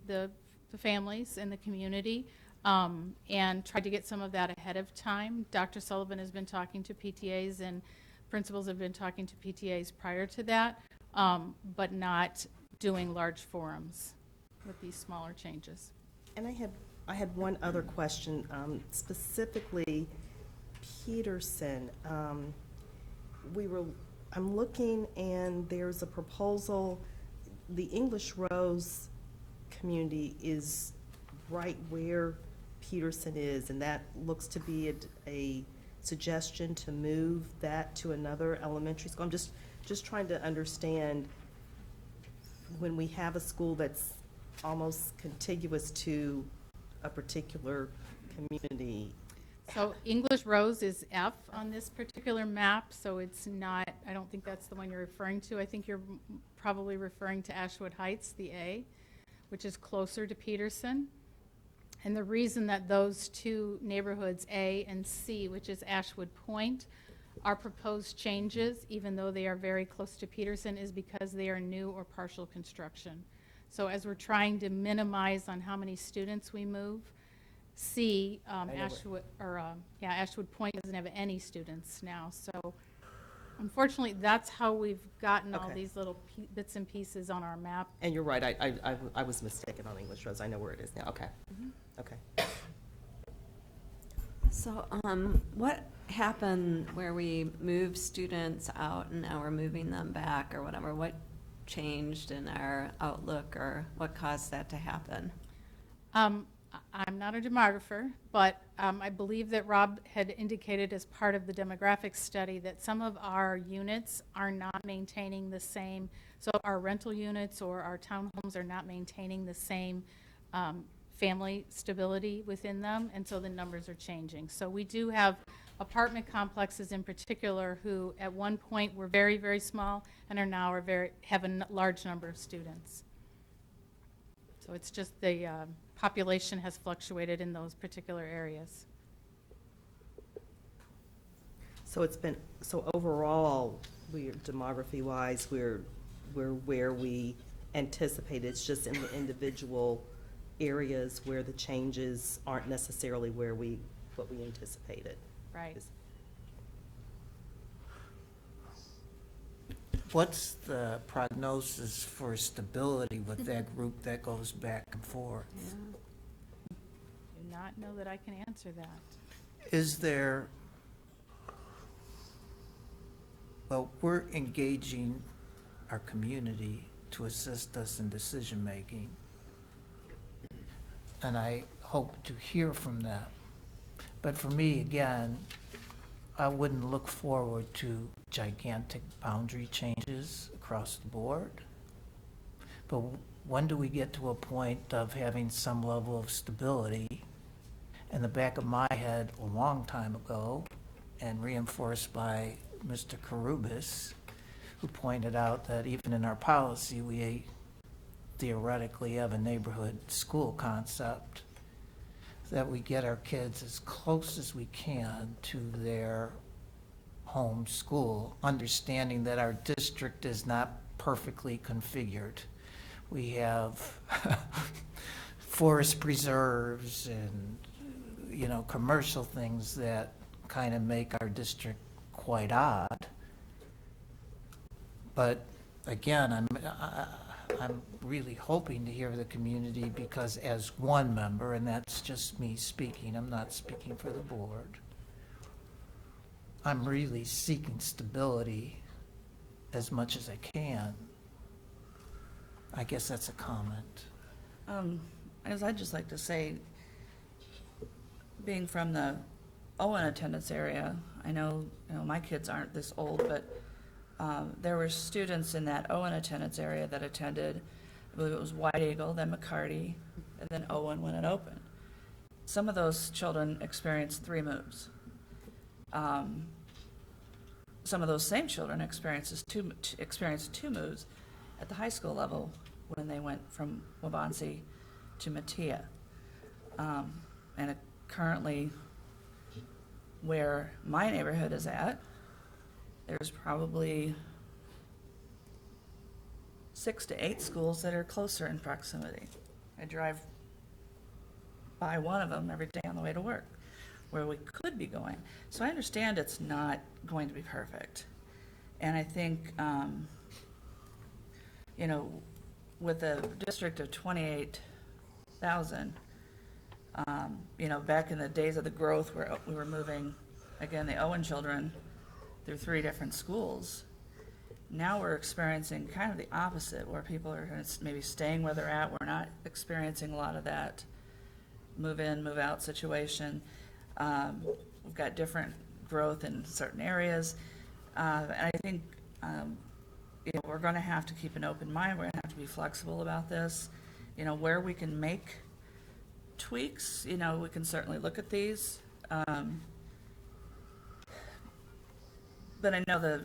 families and the community, and tried to get some of that ahead of time. Dr. Sullivan has been talking to PTAs, and principals have been talking to PTAs prior to that, but not doing large forums with these smaller changes. And I had one other question, specifically Peterson. I'm looking, and there's a proposal. The English Rose community is right where Peterson is, and that looks to be a suggestion to move that to another elementary school. I'm just trying to understand, when we have a school that's almost contiguous to a particular community. So English Rose is F on this particular map, so it's not, I don't think that's the one you're referring to. I think you're probably referring to Ashwood Heights, the A, which is closer to Peterson. And the reason that those two neighborhoods, A and C, which is Ashwood Point, are proposed changes, even though they are very close to Peterson, is because they are new or partial construction. So as we're trying to minimize on how many students we move, C, Ashwood Point doesn't have any students now. So unfortunately, that's how we've gotten all Okay. these little bits and pieces on our map. And you're right, I was mistaken on English Rose. I know where it is now. Okay. Okay. So, what happened where we moved students out and now we're moving them back or whatever? What changed in our outlook, or what caused that to happen? I'm not a demographer, but I believe that Rob had indicated as part of the demographics study that some of our units are not maintaining the same, so our rental units or our townhomes are not maintaining the same family stability within them, and so the numbers are changing. So we do have apartment complexes in particular who at one point were very, very small and are now have a large number of students. So it's just the population has fluctuated in those particular areas. So overall, demography-wise, we're where we anticipated. It's just in the individual areas where the changes aren't necessarily what we anticipated. Right. What's the prognosis for stability with that group that goes back and forth? Do not know that I can answer that. Is there, well, we're engaging our community to assist us in decision-making, and I hope to hear from them. But for me, again, I wouldn't look forward to gigantic boundary changes across the board. But when do we get to a point of having some level of stability? In the back of my head, a long time ago, and reinforced by Mr. Karubis, who pointed out that even in our policy, we theoretically have a neighborhood school concept, that we get our kids as close as we can to their home school, understanding that our district is not perfectly configured. We have forest preserves and, commercial things that kind of make our district quite odd. But again, I'm really hoping to hear the community, because as one member, and that's just me speaking, I'm not speaking for the board, I'm really seeking stability as much as I can. I guess that's a comment. As I'd just like to say, being from the Owen attendance area, I know, my kids aren't this old, but there were students in that Owen attendance area that attended, I believe it was White Eagle, then McCarty, and then Owen when it opened. Some of those children experienced 3 moves. Some of those same children experienced 2 moves at the high school level when they went from Waubonsee to Metea. And currently, where my neighborhood is at, there's probably 6 to 8 schools that are closer in proximity. I drive by one of them every day on the way to work, where we could be going. So I understand it's not going to be perfect. And I think, with a district of 28,000, back in the days of the growth where we were moving, again, the Owen children through 3 different schools, now we're experiencing kind of the opposite, where people are maybe staying where they're at. We're not experiencing a lot of that move in, move out situation. We've got different growth in certain areas. And I think, we're going to have to keep an open mind. We're going to have to be flexible about this. Where we can make tweaks, we can certainly look at these. But I know the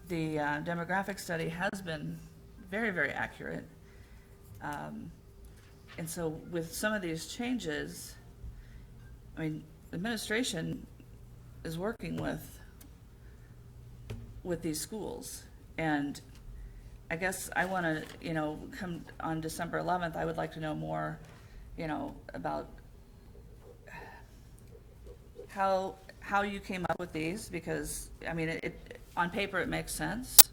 demographic study has been very, very accurate. And so with some of these changes, the administration is working with these schools. And I guess I want to, come on December 11th, I would like to know more, about how you came up with these, because, on paper it makes sense.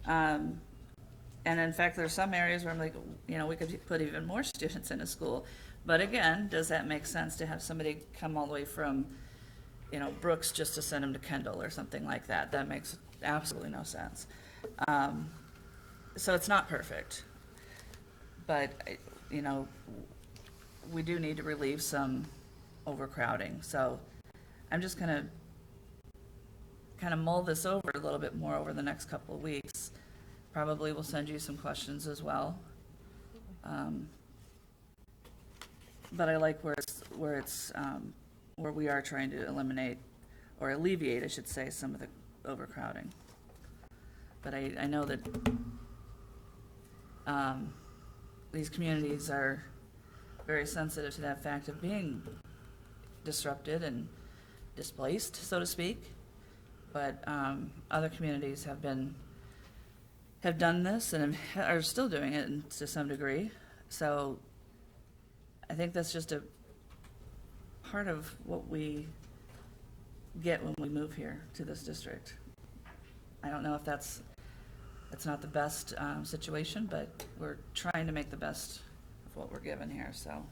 And in fact, there's some areas where I'm like, we could put even more students in a school. But again, does that make sense to have somebody come all the way from, Brooks just to send them to Kendall or something like that? That makes absolutely no sense. So it's not perfect. But, we do need to relieve some overcrowding. So I'm just going to kind of mull this over a little bit more over the next couple of weeks. Probably will send you some questions as well. But I like where we are trying to eliminate, or alleviate, I should say, some of the overcrowding. But I know that these communities are very sensitive to that fact of being disrupted and displaced, so to speak. But other communities have done this and are still doing it to some degree. So I think that's just a part of what we get when we move here to this district. I don't know if that's not the best situation, but we're trying to make the best of what we're given here, so.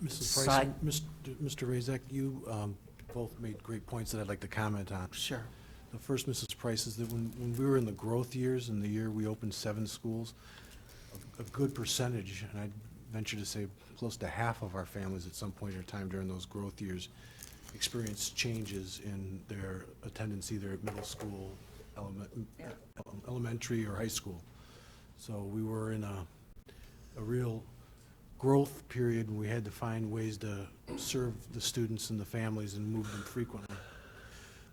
Mrs. Price, Mr. Razak, you both made great points that I'd like to comment on. Sure. The first, Mrs. Price, is that when we were in the growth years, in the year we opened 7 schools, a good percentage, and I'd venture to say close to half of our families at some point in time during those growth years experienced changes in their attendance, either at middle school, elementary, or high school. So we were in a real growth period, and we had to find ways to serve the students and the families and move them frequently.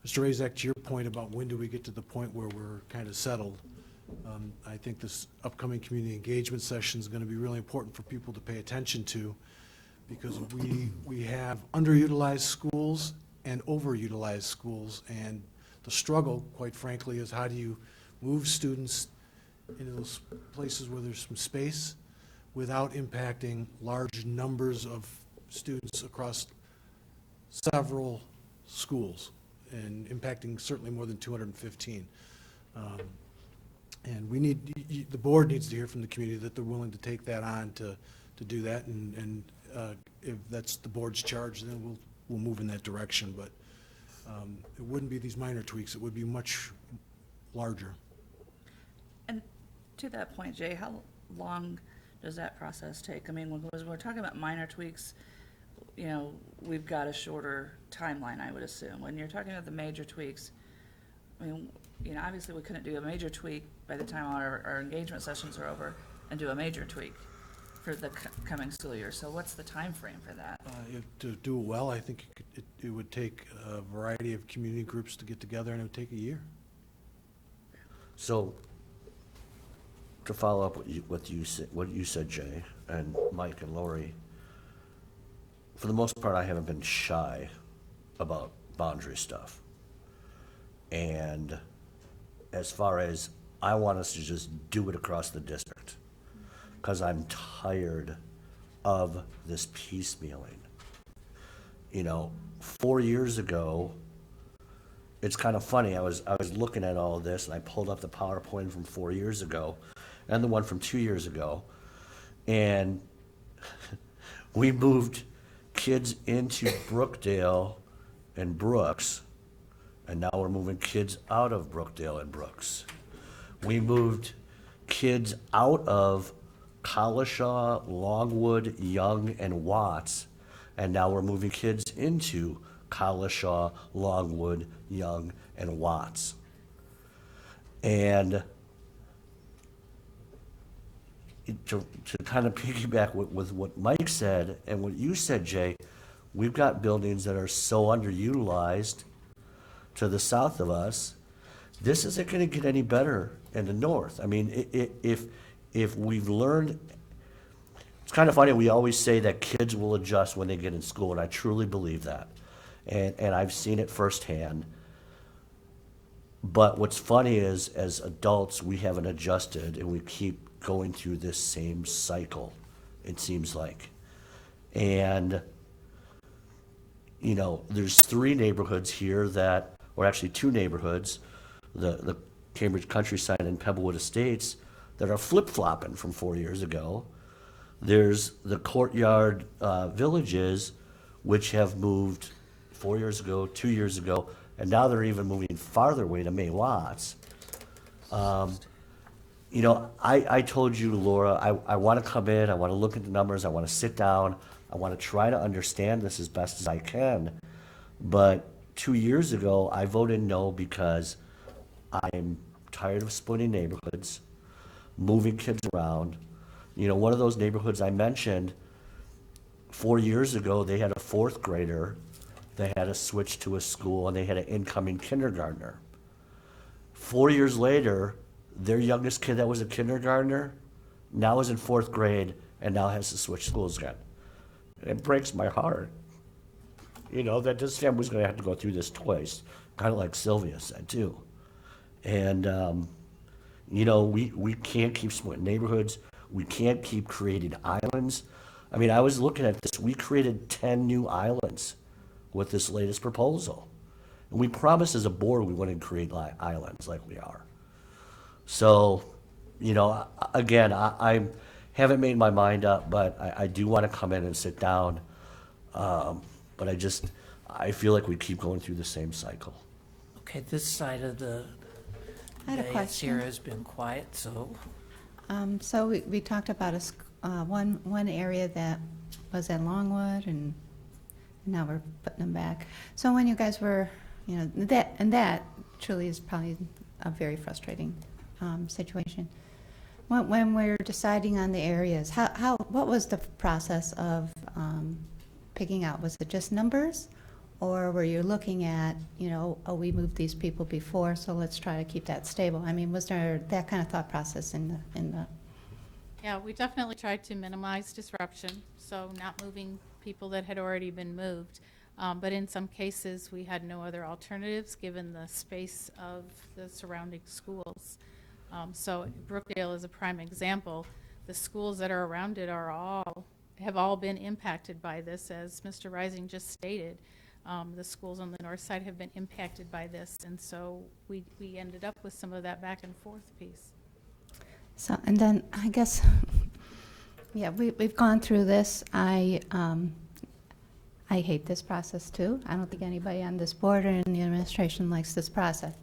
Mr. Razak, to your point about when do we get to the point where we're kind of settled, I think this upcoming community engagement session is going to be really important for people to pay attention to, because we have underutilized schools and overutilized schools, and the struggle, quite frankly, is how do you move students into those places where there's some space without impacting large numbers of students across several schools, and impacting certainly more than 215. And we need, the board needs to hear from the community that they're willing to take that on to do that, and if that's the board's charge, then we'll move in that direction. But It wouldn't be these minor tweaks, it would be much larger. And to that point, Jay, how long does that process take? I mean, when we're talking about minor tweaks, you know, we've got a shorter timeline, I would assume. When you're talking about the major tweaks, I mean, you know, obviously we couldn't do a major tweak by the time our engagement sessions are over and do a major tweak for the coming school year. So what's the time frame for that? To do it well, I think it would take a variety of community groups to get together, and it would take a year. So, to follow up what you said, Jay, and Mike and Lori, for the most part, I haven't been shy about boundary stuff. And as far as I want us to just do it across the district, because I'm tired of this piecemealing. You know, 4 years ago, it's kind of funny, I was looking at all this, and I pulled up the PowerPoint from 4 years ago, and the one from 2 years ago, and we moved kids into Brookdale and Brooks, and now we're moving kids out of Brookdale and Brooks. We moved kids out of Collishaw, Longwood, Young, and Watts, and now we're moving kids into Collishaw, Longwood, Young, and Watts. And to kind of piggyback with what Mike said and what you said, Jay, we've got buildings that are so underutilized to the south of us. This isn't going to get any better in the north. I mean, if we've learned, it's kind of funny, we always say that kids will adjust when they get in school, and I truly believe that. And I've seen it firsthand. But what's funny is, as adults, we haven't adjusted, and we keep going through this same cycle, it seems like. And, you know, there's 3 neighborhoods here that, or actually 2 neighborhoods, the Cambridge Countryside and Pebblewood Estates, that are flip-flopping from 4 years ago. There's the Courtyard Villages, which have moved 4 years ago, 2 years ago, and now they're even moving farther away to May Watts. You know, I told you, Laura, I want to come in, I want to look at the numbers, I want to sit down, I want to try to understand this as best as I can. But 2 years ago, I voted no because I'm tired of splitting neighborhoods, moving kids around. You know, one of those neighborhoods I mentioned, 4 years ago, they had a 4th grader, they had to switch to a school, and they had an incoming kindergartner. 4 years later, their youngest kid that was a kindergartner now is in 4th grade and now has to switch schools again. It breaks my heart. You know, that this family's gonna have to go through this twice, kind of like Sylvia said too. And, you know, we can't keep splitting neighborhoods. We can't keep creating islands. I mean, I was looking at this, we created 10 new islands with this latest proposal. And we promised as a board we wouldn't create islands like we are. So, you know, again, I haven't made my mind up, but I do want to come in and sit down. But I feel like we keep going through the same cycle. Okay, this side of the I had a dais question. here has been quiet, so. So we talked about one area that was at Longwood, and now we're putting them back. So when you guys were, you know, that truly is probably a very frustrating situation. When we're deciding on the areas, what was the process of picking out? Was it just numbers? Or were you looking at, you know, oh, we moved these people before, so let's try to keep that stable? I mean, was there that kind of thought process in the? Yeah, we definitely tried to minimize disruption, so not moving people that had already been moved. But in some cases, we had no other alternatives given the space of the surrounding schools. So Brookdale is a prime example. The schools that are around it have all been impacted by this, as Mr. Rising just stated. The schools on the north side have been impacted by this, and so we ended up with some of that back and forth piece. So, and then I guess, yeah, we've gone through this. I hate this process too. I don't think anybody on this board or in the administration likes this process.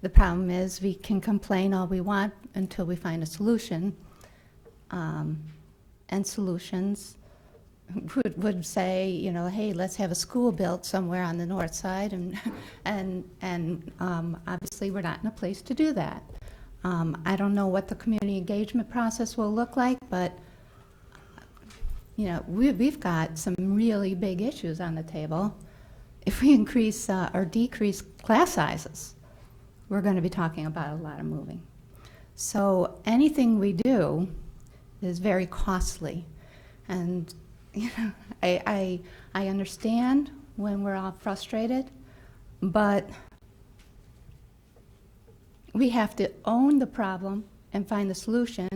The problem is we can complain all we want until we find a solution. And solutions would say, you know, hey, let's have a school built somewhere on the north side, and obviously we're not in a place to do that. I don't know what the community engagement process will look like, but you know, we've got some really big issues on the table. If we increase or decrease class sizes, we're going to be talking about a lot of moving. So anything we do is very costly. And you know, I understand when we're all frustrated, but we have to own the problem and find the solution,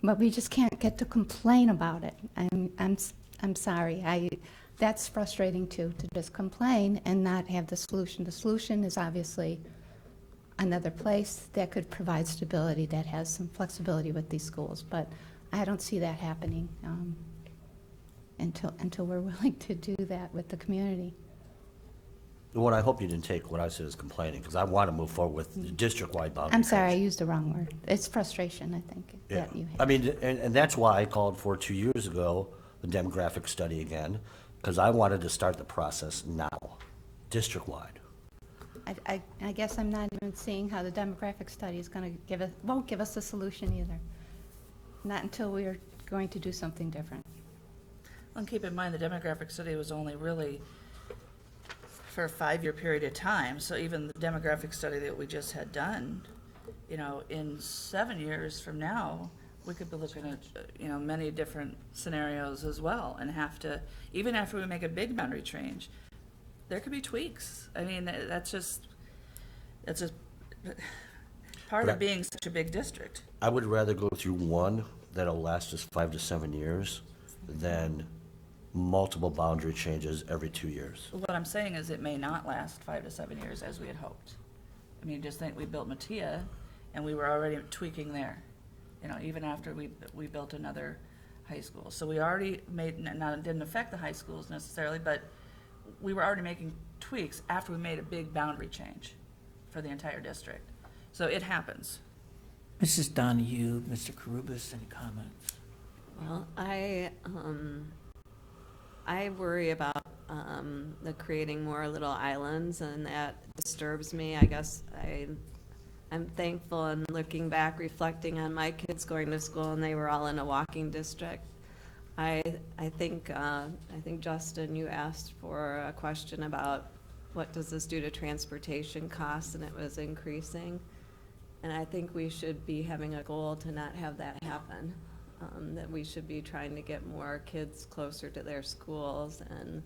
but we just can't get to complain about it. I'm sorry. That's frustrating too, to just complain and not have the solution. The solution is obviously another place that could provide stability, that has some flexibility with these schools, but I don't see that happening until we're willing to do that with the community. What I hope you didn't take what I said as complaining, because I want to move forward with the district-wide boundary. I'm sorry, I used the wrong word. It's frustration, I think, Yeah. that you have. I mean, and that's why I called for 2 years ago the demographic study again, because I wanted to start the process now, district-wide. I guess I'm not even seeing how the demographic study is going to won't give us a solution either. Not until we are going to do something different. And keep in mind, the demographic study was only really for a 5-year period of time. So even the demographic study that we just had done, you know, in 7 years from now, we could be looking at, you know, many different scenarios as well, and have to, even after we make a big boundary change, there could be tweaks. I mean, that's just part of being such a big district. I would rather go through one that'll last us 5 to 7 years than multiple boundary changes every 2 years. What I'm saying is it may not last 5 to 7 years as we had hoped. I mean, just think we built Mattia and we were already tweaking there, you know, even after we built another high school. So we already made, now it didn't affect the high schools necessarily, but we were already making tweaks after we made a big boundary change for the entire district. So it happens. Mrs. Donahue, Mr. Karubas, any comments? Well, I worry about the creating more little islands, and that disturbs me. I guess I'm thankful and looking back, reflecting on my kids going to school, and they were all in a walking district. I think Justin, you asked for a question about what does this do to transportation costs, and it was increasing. And I think we should be having a goal to not have that happen. That we should be trying to get more kids closer to their schools, and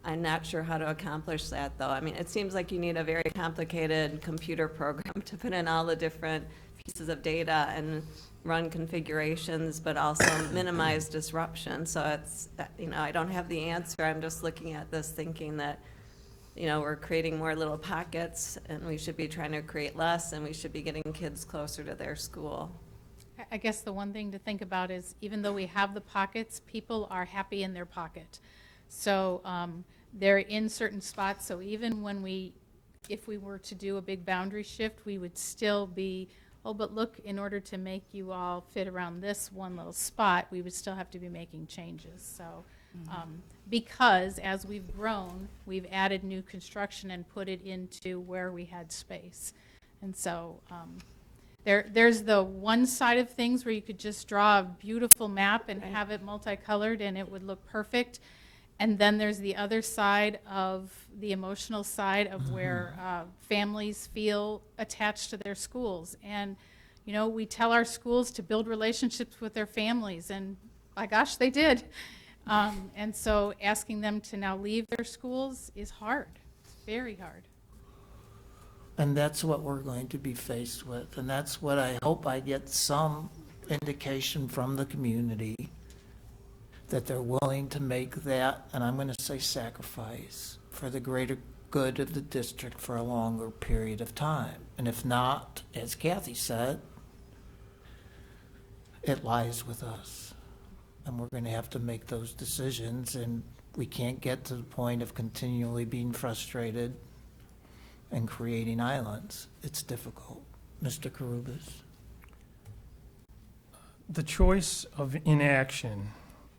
I'm not sure how to accomplish that, though. I mean, it seems like you need a very complicated computer program to put in all the different pieces of data and run configurations, but also minimize disruption. So it's, you know, I don't have the answer. I'm just looking at this thinking that, you know, we're creating more little pockets, and we should be trying to create less, and we should be getting kids closer to their school. I guess the one thing to think about is even though we have the pockets, people are happy in their pocket. So they're in certain spots. So even when if we were to do a big boundary shift, we would still be, oh, but look, in order to make you all fit around this one little spot, we would still have to be making changes. So because as we've grown, we've added new construction and put it into where we had space. And so there's the one side of things where you could just draw a beautiful map and have it multicolored and it would look perfect. And then there's the other side of the emotional side of where families feel attached to their schools. And, you know, we tell our schools to build relationships with their families, and by gosh, they did. And so asking them to now leave their schools is hard, very hard. And that's what we're going to be faced with, and that's what I hope I get some indication from the community, that they're willing to make that, and I'm going to say sacrifice, for the greater good of the district for a longer period of time. And if not, as Kathy said, it lies with us. and we're going to have to make those decisions, and we can't get to the point of continually being frustrated and creating islands. It's difficult. Mr. Karubas? The choice of inaction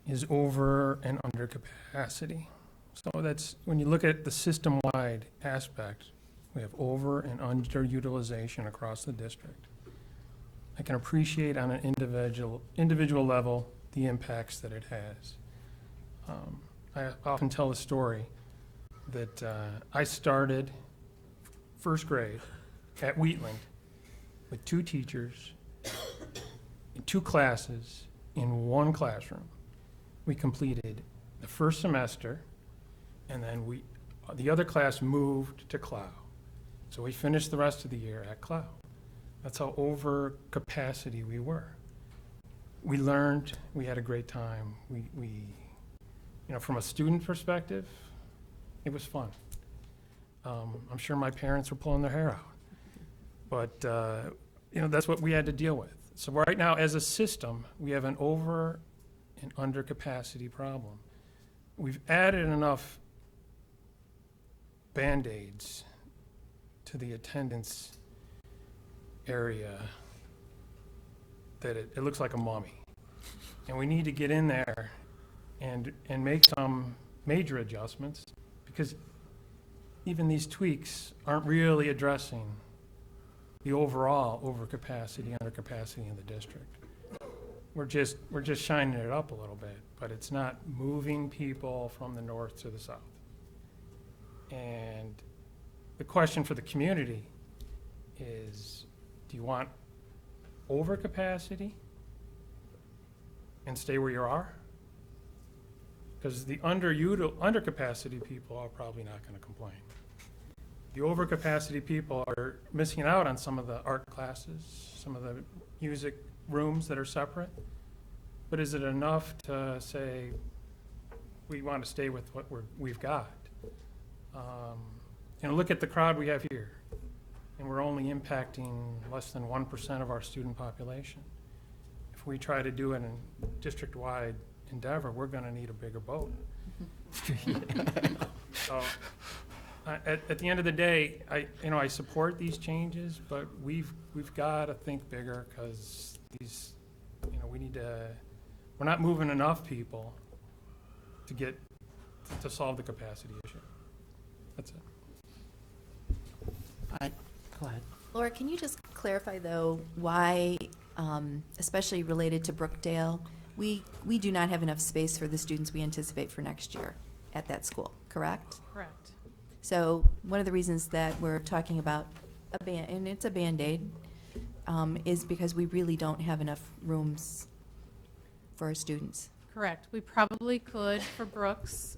is over and under capacity. So that's, when you look at the system-wide aspect, we have over and underutilization across the district. I can appreciate on an individual level the impacts that it has. I often tell the story that I started first grade at Wheatland with 2 teachers, in 2 classes, in 1 classroom. We completed the first semester, and then the other class moved to Clow. So we finished the rest of the year at Clow. That's how over capacity we were. We learned, we had a great time. From a student perspective, it was fun. I'm sure my parents were pulling their hair out. But, that's what we had to deal with. So right now, as a system, we have an over and under capacity problem. We've added enough Band-Aids to the attendance area that it looks like a mummy. And we need to get in there and make some major adjustments, because even these tweaks aren't really addressing the overall overcapacity, undercapacity in the district. We're just shining it up a little bit, but it's not moving people from the north to the south. And the question for the community is, do you want overcapacity and stay where you are? Because the undercapacity people are probably not going to complain. The overcapacity people are missing out on some of the art classes, some of the music rooms that are separate. But is it enough to say we want to stay with what we've got? Look at the crowd we have here, and we're only impacting less than 1% of our student population. If we try to do it in district-wide endeavor, we're going to need a bigger boat. So, at the end of the day, I support these changes, but we've got to think bigger, because these, we're not moving enough people to solve the capacity issue. That's it. Go ahead. Laura, can you just clarify, though, why, especially related to Brookdale, we do not have enough space for the students we anticipate for next year at that school, correct? Correct. So one of the reasons that we're talking about and it's a Band-Aid, is because we really don't have enough rooms for our students. Correct. We probably could, for Brooks,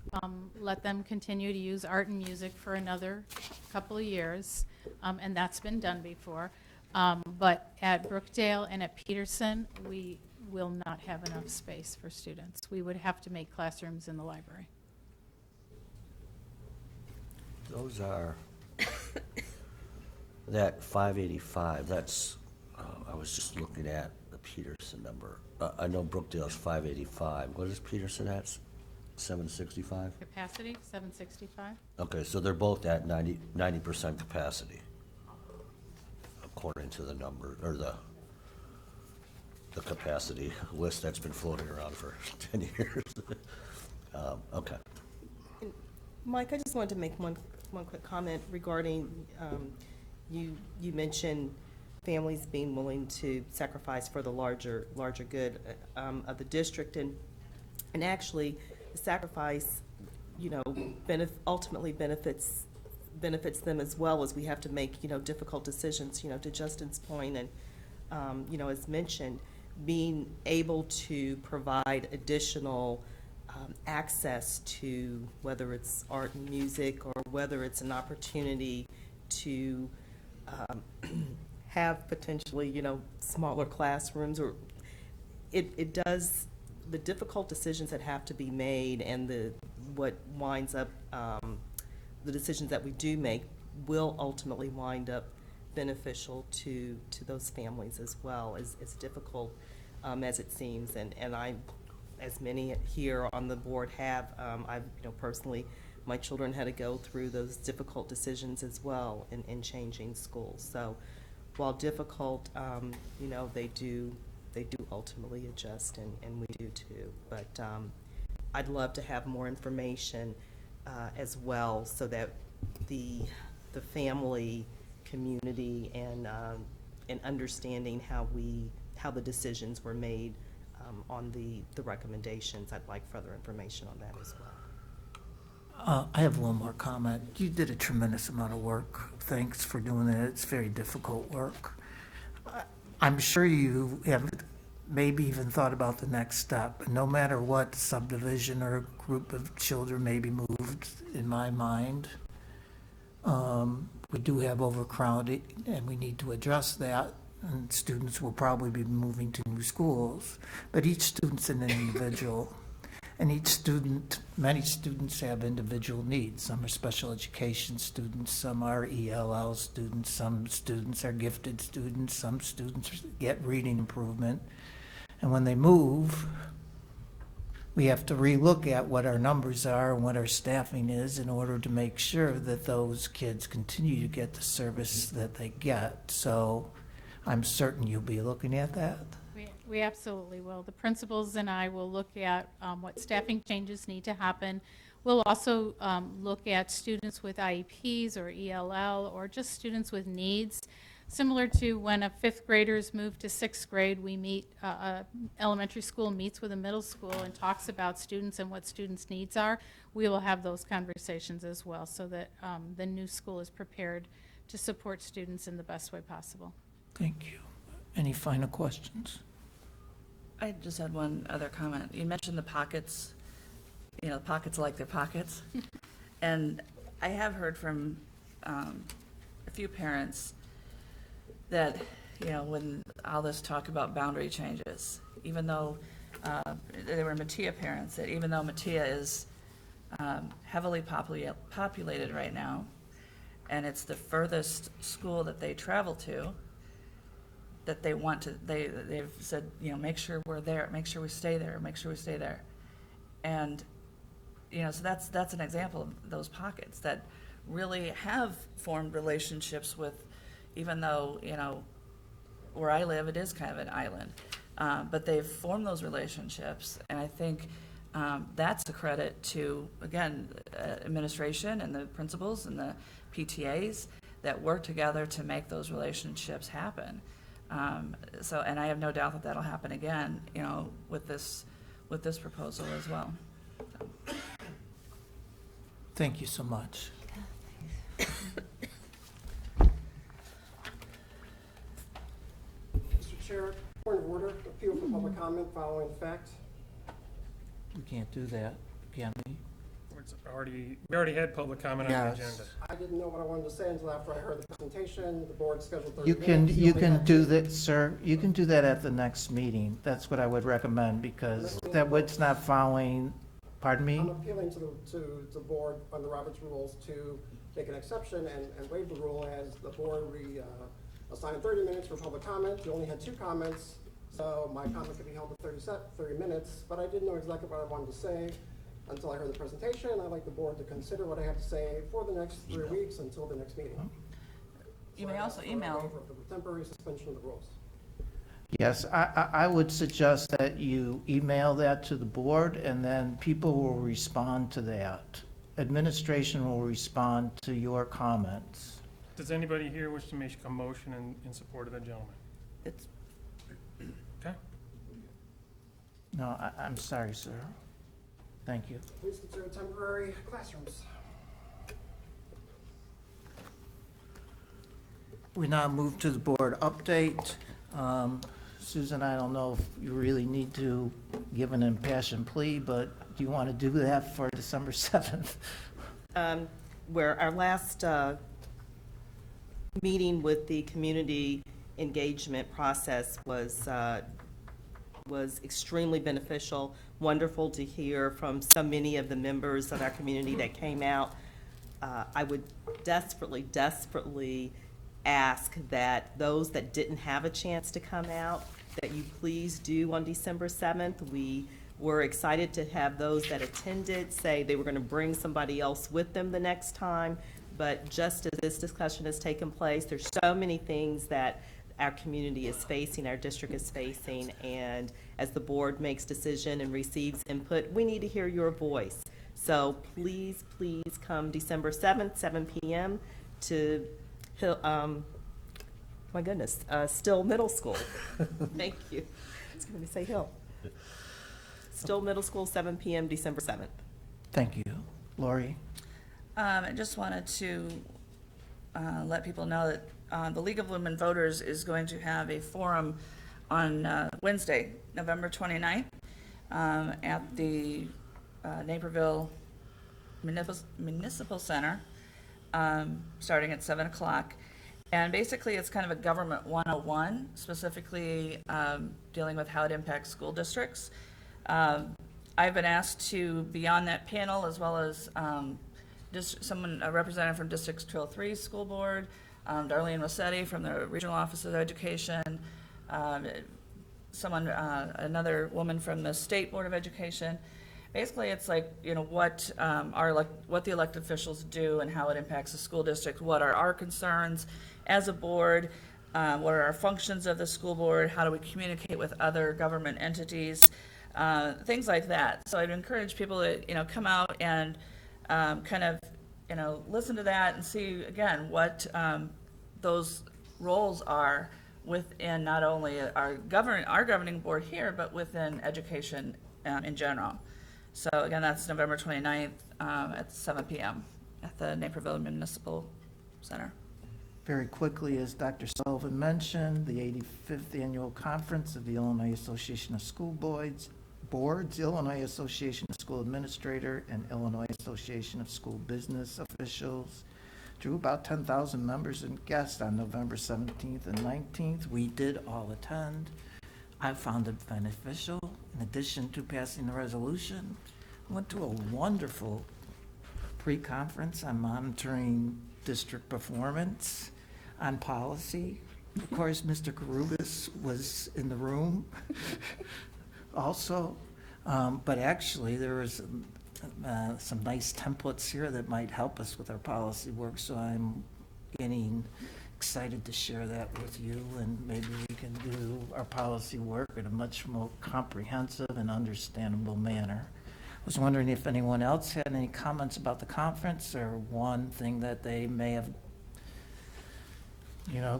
let them continue to use art and music for another couple of years, and that's been done before. But at Brookdale and at Peterson, we will not have enough space for students. We would have to make classrooms in the library. Those are, that 585, that's, I was just looking at the Peterson number. I know Brookdale's 585. What is Peterson at? 765? Capacity, 765. Okay, so they're both at 90% capacity, according to the number, or the capacity list that's been floating around for 10 years. Okay. Mike, I just wanted to make one quick comment regarding, you mentioned families being willing to sacrifice for the larger good of the district, and actually the sacrifice, ultimately benefits them as well, as we have to make difficult decisions. To Justin's point, and as mentioned, being able to provide additional access to, whether it's art and music or whether it's an opportunity to have potentially, smaller classrooms, or it does, the difficult decisions that have to be made and what winds up, the decisions that we do make will ultimately wind up beneficial to those families as well, as difficult as it seems. And as many here on the board have, I've, personally, my children had to go through those difficult decisions as well in changing schools. So while difficult, they do ultimately adjust, and we do too. But I'd love to have more information as well, so that the family, community, and understanding how the decisions were made on the recommendations. I'd like further information on that as well. I have one more comment. You did a tremendous amount of work. Thanks for doing that. It's very difficult work. I'm sure you have maybe even thought about the next step. No matter what subdivision or group of children may be moved, in my mind, we do have overcrowding, and we need to address that. And students will probably be moving to new schools, but each student's an individual. And many students have individual needs. Some are special education students, some are ELL students, some students are gifted students, some students get reading improvement. And when they move, we have to relook at what our numbers are and what our staffing is in order to make sure that those kids continue to get the service that they get. So I'm certain you'll be looking at that. We absolutely will. The principals and I will look at what staffing changes need to happen. We'll also look at students with IEPs or ELL, or just students with needs. Similar to when a fifth graders move to 6th grade, we meet, elementary school meets with a middle school and talks about students and what students' needs are. We will have those conversations as well, so that the new school is prepared to support students in the best way possible. Thank you. Any final questions? I just had one other comment. You mentioned the pockets, pockets like their pockets. And I have heard from a few parents that, when all this talk about boundary changes, even though they were Matia parents, that even though Matia is heavily populated right now, and it's the furthest school that they travel to, that they want to, they've said, make sure we're there, make sure we stay there, make sure we stay there. And, so that's an example of those pockets that really have formed relationships with, even though, where I live, it is kind of an island. But they've formed those relationships, and I think that's a credit to, again, administration and the principals and the PTAs that work together to make those relationships happen. And I have no doubt that that'll happen again, with this proposal as well. So. Thank you so much. Mr. Chair, point of order, appeal for public comment following fact. We can't do that, can we? We already had public comment on the agenda. I didn't know what I wanted to say until after I heard the presentation. The board scheduled 30 You minutes. can do that, sir. You can do that at the next meeting. That's what I would recommend, because it's not following, pardon me? I'm appealing to the board under Robert's rules to make an exception and waive the rule as the board assigned 30 minutes for public comment. You only had 2 comments, so my comment could be held to 30 minutes, but I didn't know exactly what I wanted to say until I heard the presentation. I'd like the board to consider what I have to say for the next 3 weeks until the next meeting. You may also email. For the temporary suspension of the rules. Yes, I would suggest that you email that to the board, and then people will respond to that. Administration will respond to your comments. Does anybody here wish to make a motion in support of the gentleman? Okay. No, I'm sorry, sir. Thank you. Please consider temporary classrooms. We now move to the board update. Susan, I don't know if you really need to give an impassioned plea, but do you want to do that for December 7th? Where our last meeting with the community engagement process was extremely beneficial. Wonderful to hear from so many of the members of our community that came out. I would desperately ask that those that didn't have a chance to come out, that you please do on December 7th. We We're excited to have those that attended say they were going to bring somebody else with them the next time. But just as this discussion has taken place, there's so many things that our community is facing, our district is facing, and as the board makes decision and receives input, we need to hear your voice. So please, please come December 7th, 7 p.m. to Still Middle School. Thank you. I was going to say Hill. Still Middle School, 7 p.m., December 7th. Thank you. Lori? I just wanted to let people know that the League of Women Voters is going to have a forum on Wednesday, November 29th, at the Naperville Municipal Center, starting at 7 o'clock. And basically, it's kind of a government 101, specifically dealing with how it impacts school districts. I've been asked to be on that panel, as well as a representative from District 203 School Board, Darlene Rossetti from the Regional Office of Education, another woman from the State Board of Education. Basically, it's like, what the elected officials do and how it impacts the school district. What are our concerns as a board? What are our functions of the school board? How do we communicate with other government entities? Things like that. So I'd encourage people to, come out and listen to that and see, again, what those roles are within not only our governing board here, but within education in general. So again, that's November 29th at 7 p.m. at the Naperville Municipal Center. Very quickly, as Dr. Sullivan mentioned, the 85th Annual Conference of the Illinois Association of School Boards, Illinois Association of School Administrators, and Illinois Association of School Business Officials drew about 10,000 members and guests on November 17th and 19th. We did all attend. I found it beneficial. In addition to passing the resolution, I went to a wonderful pre-conference on monitoring district performance on policy. Of course, Mr. Karubis was in the room also, but actually there was some nice templates here that might help us with our policy work, so I'm getting excited to share that with you, and maybe we can do our policy work in a much more comprehensive and understandable manner. I was wondering if anyone else had any comments about the conference, or one thing that they may have,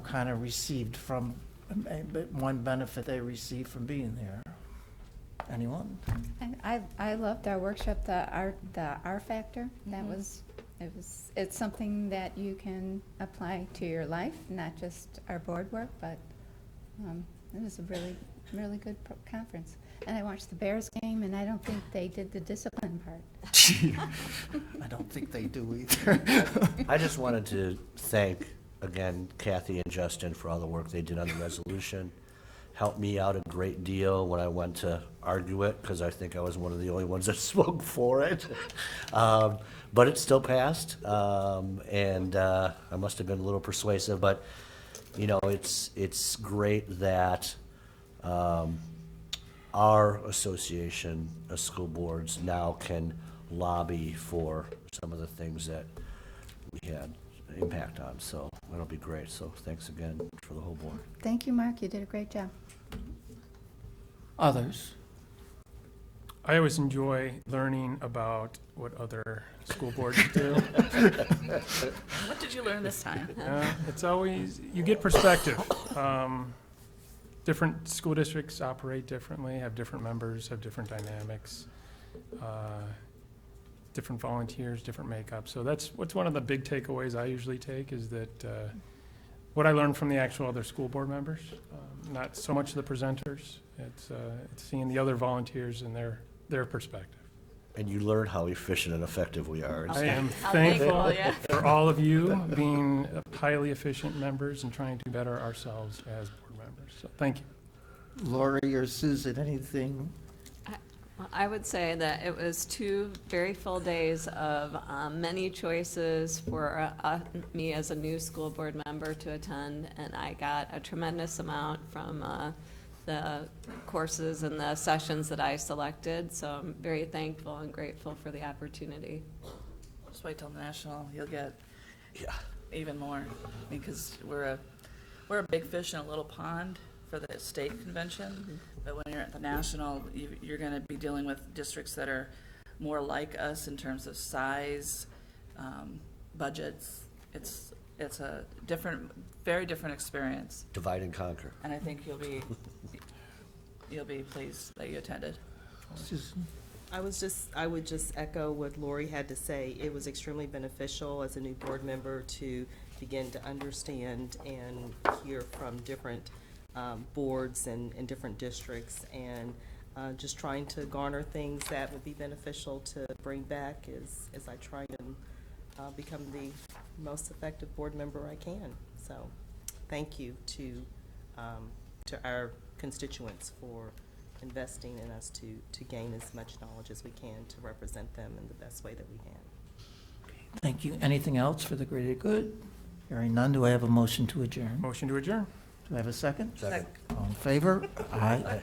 kind of received from, one benefit they received from being there. Anyone? I loved our workshop, the R factor. That was, it's something that you can apply to your life, not just our board work, but it was a really, really good conference. And I watched the Bears game, and I don't think they did the discipline part. I don't think they do either. I just wanted to thank, again, Kathy and Justin for all the work they did on the resolution. Helped me out a great deal when I went to argue it, because I think I was one of the only ones that spoke for it. But it still passed, and I must have been a little persuasive, but it's great that our association of school boards now can lobby for some of the things that we had impact on, so that'll be great. So thanks again for the whole board. Thank you, Mark. You did a great job. Others? I always enjoy learning about what other school boards do. What did you learn this time? It's always, you get perspective. Different school districts operate differently, have different members, have different dynamics, different volunteers, different makeup. So that's what's one of the big takeaways I usually take, is that what I learned from the actual other school board members, not so much the presenters. It's seeing the other volunteers and their perspective. And you learn how efficient and effective we are. I am thankful for all of you being highly efficient members and trying to better ourselves as board members. So thank you. Lori or Susan, anything? I would say that it was 2 very full days of many choices for me as a new school board member to attend, and I got a tremendous amount from the courses and the sessions that I selected. So I'm very thankful and grateful for the opportunity. Just wait till the national, you'll get Yeah. even more, because we're a big fish in a little pond for the state convention, but when you're at the national, you're going to be dealing with districts that are more like us in terms of size, budgets. It's a different, very different experience, Divide and conquer. and I think you'll be pleased that you attended. Susan? I would just echo what Lori had to say. It was extremely beneficial as a new board member to begin to understand and hear from different boards and different districts, and just trying to garner things that would be beneficial to bring back as I try to become the most effective board member I can. So thank you to our constituents for investing in us to gain as much knowledge as we can to represent them in the best way that we can. Thank you. Anything else for the greater good? Hearing none, do I have a motion to adjourn? Motion to adjourn. Do I have a second? Second. All in favor? Aye.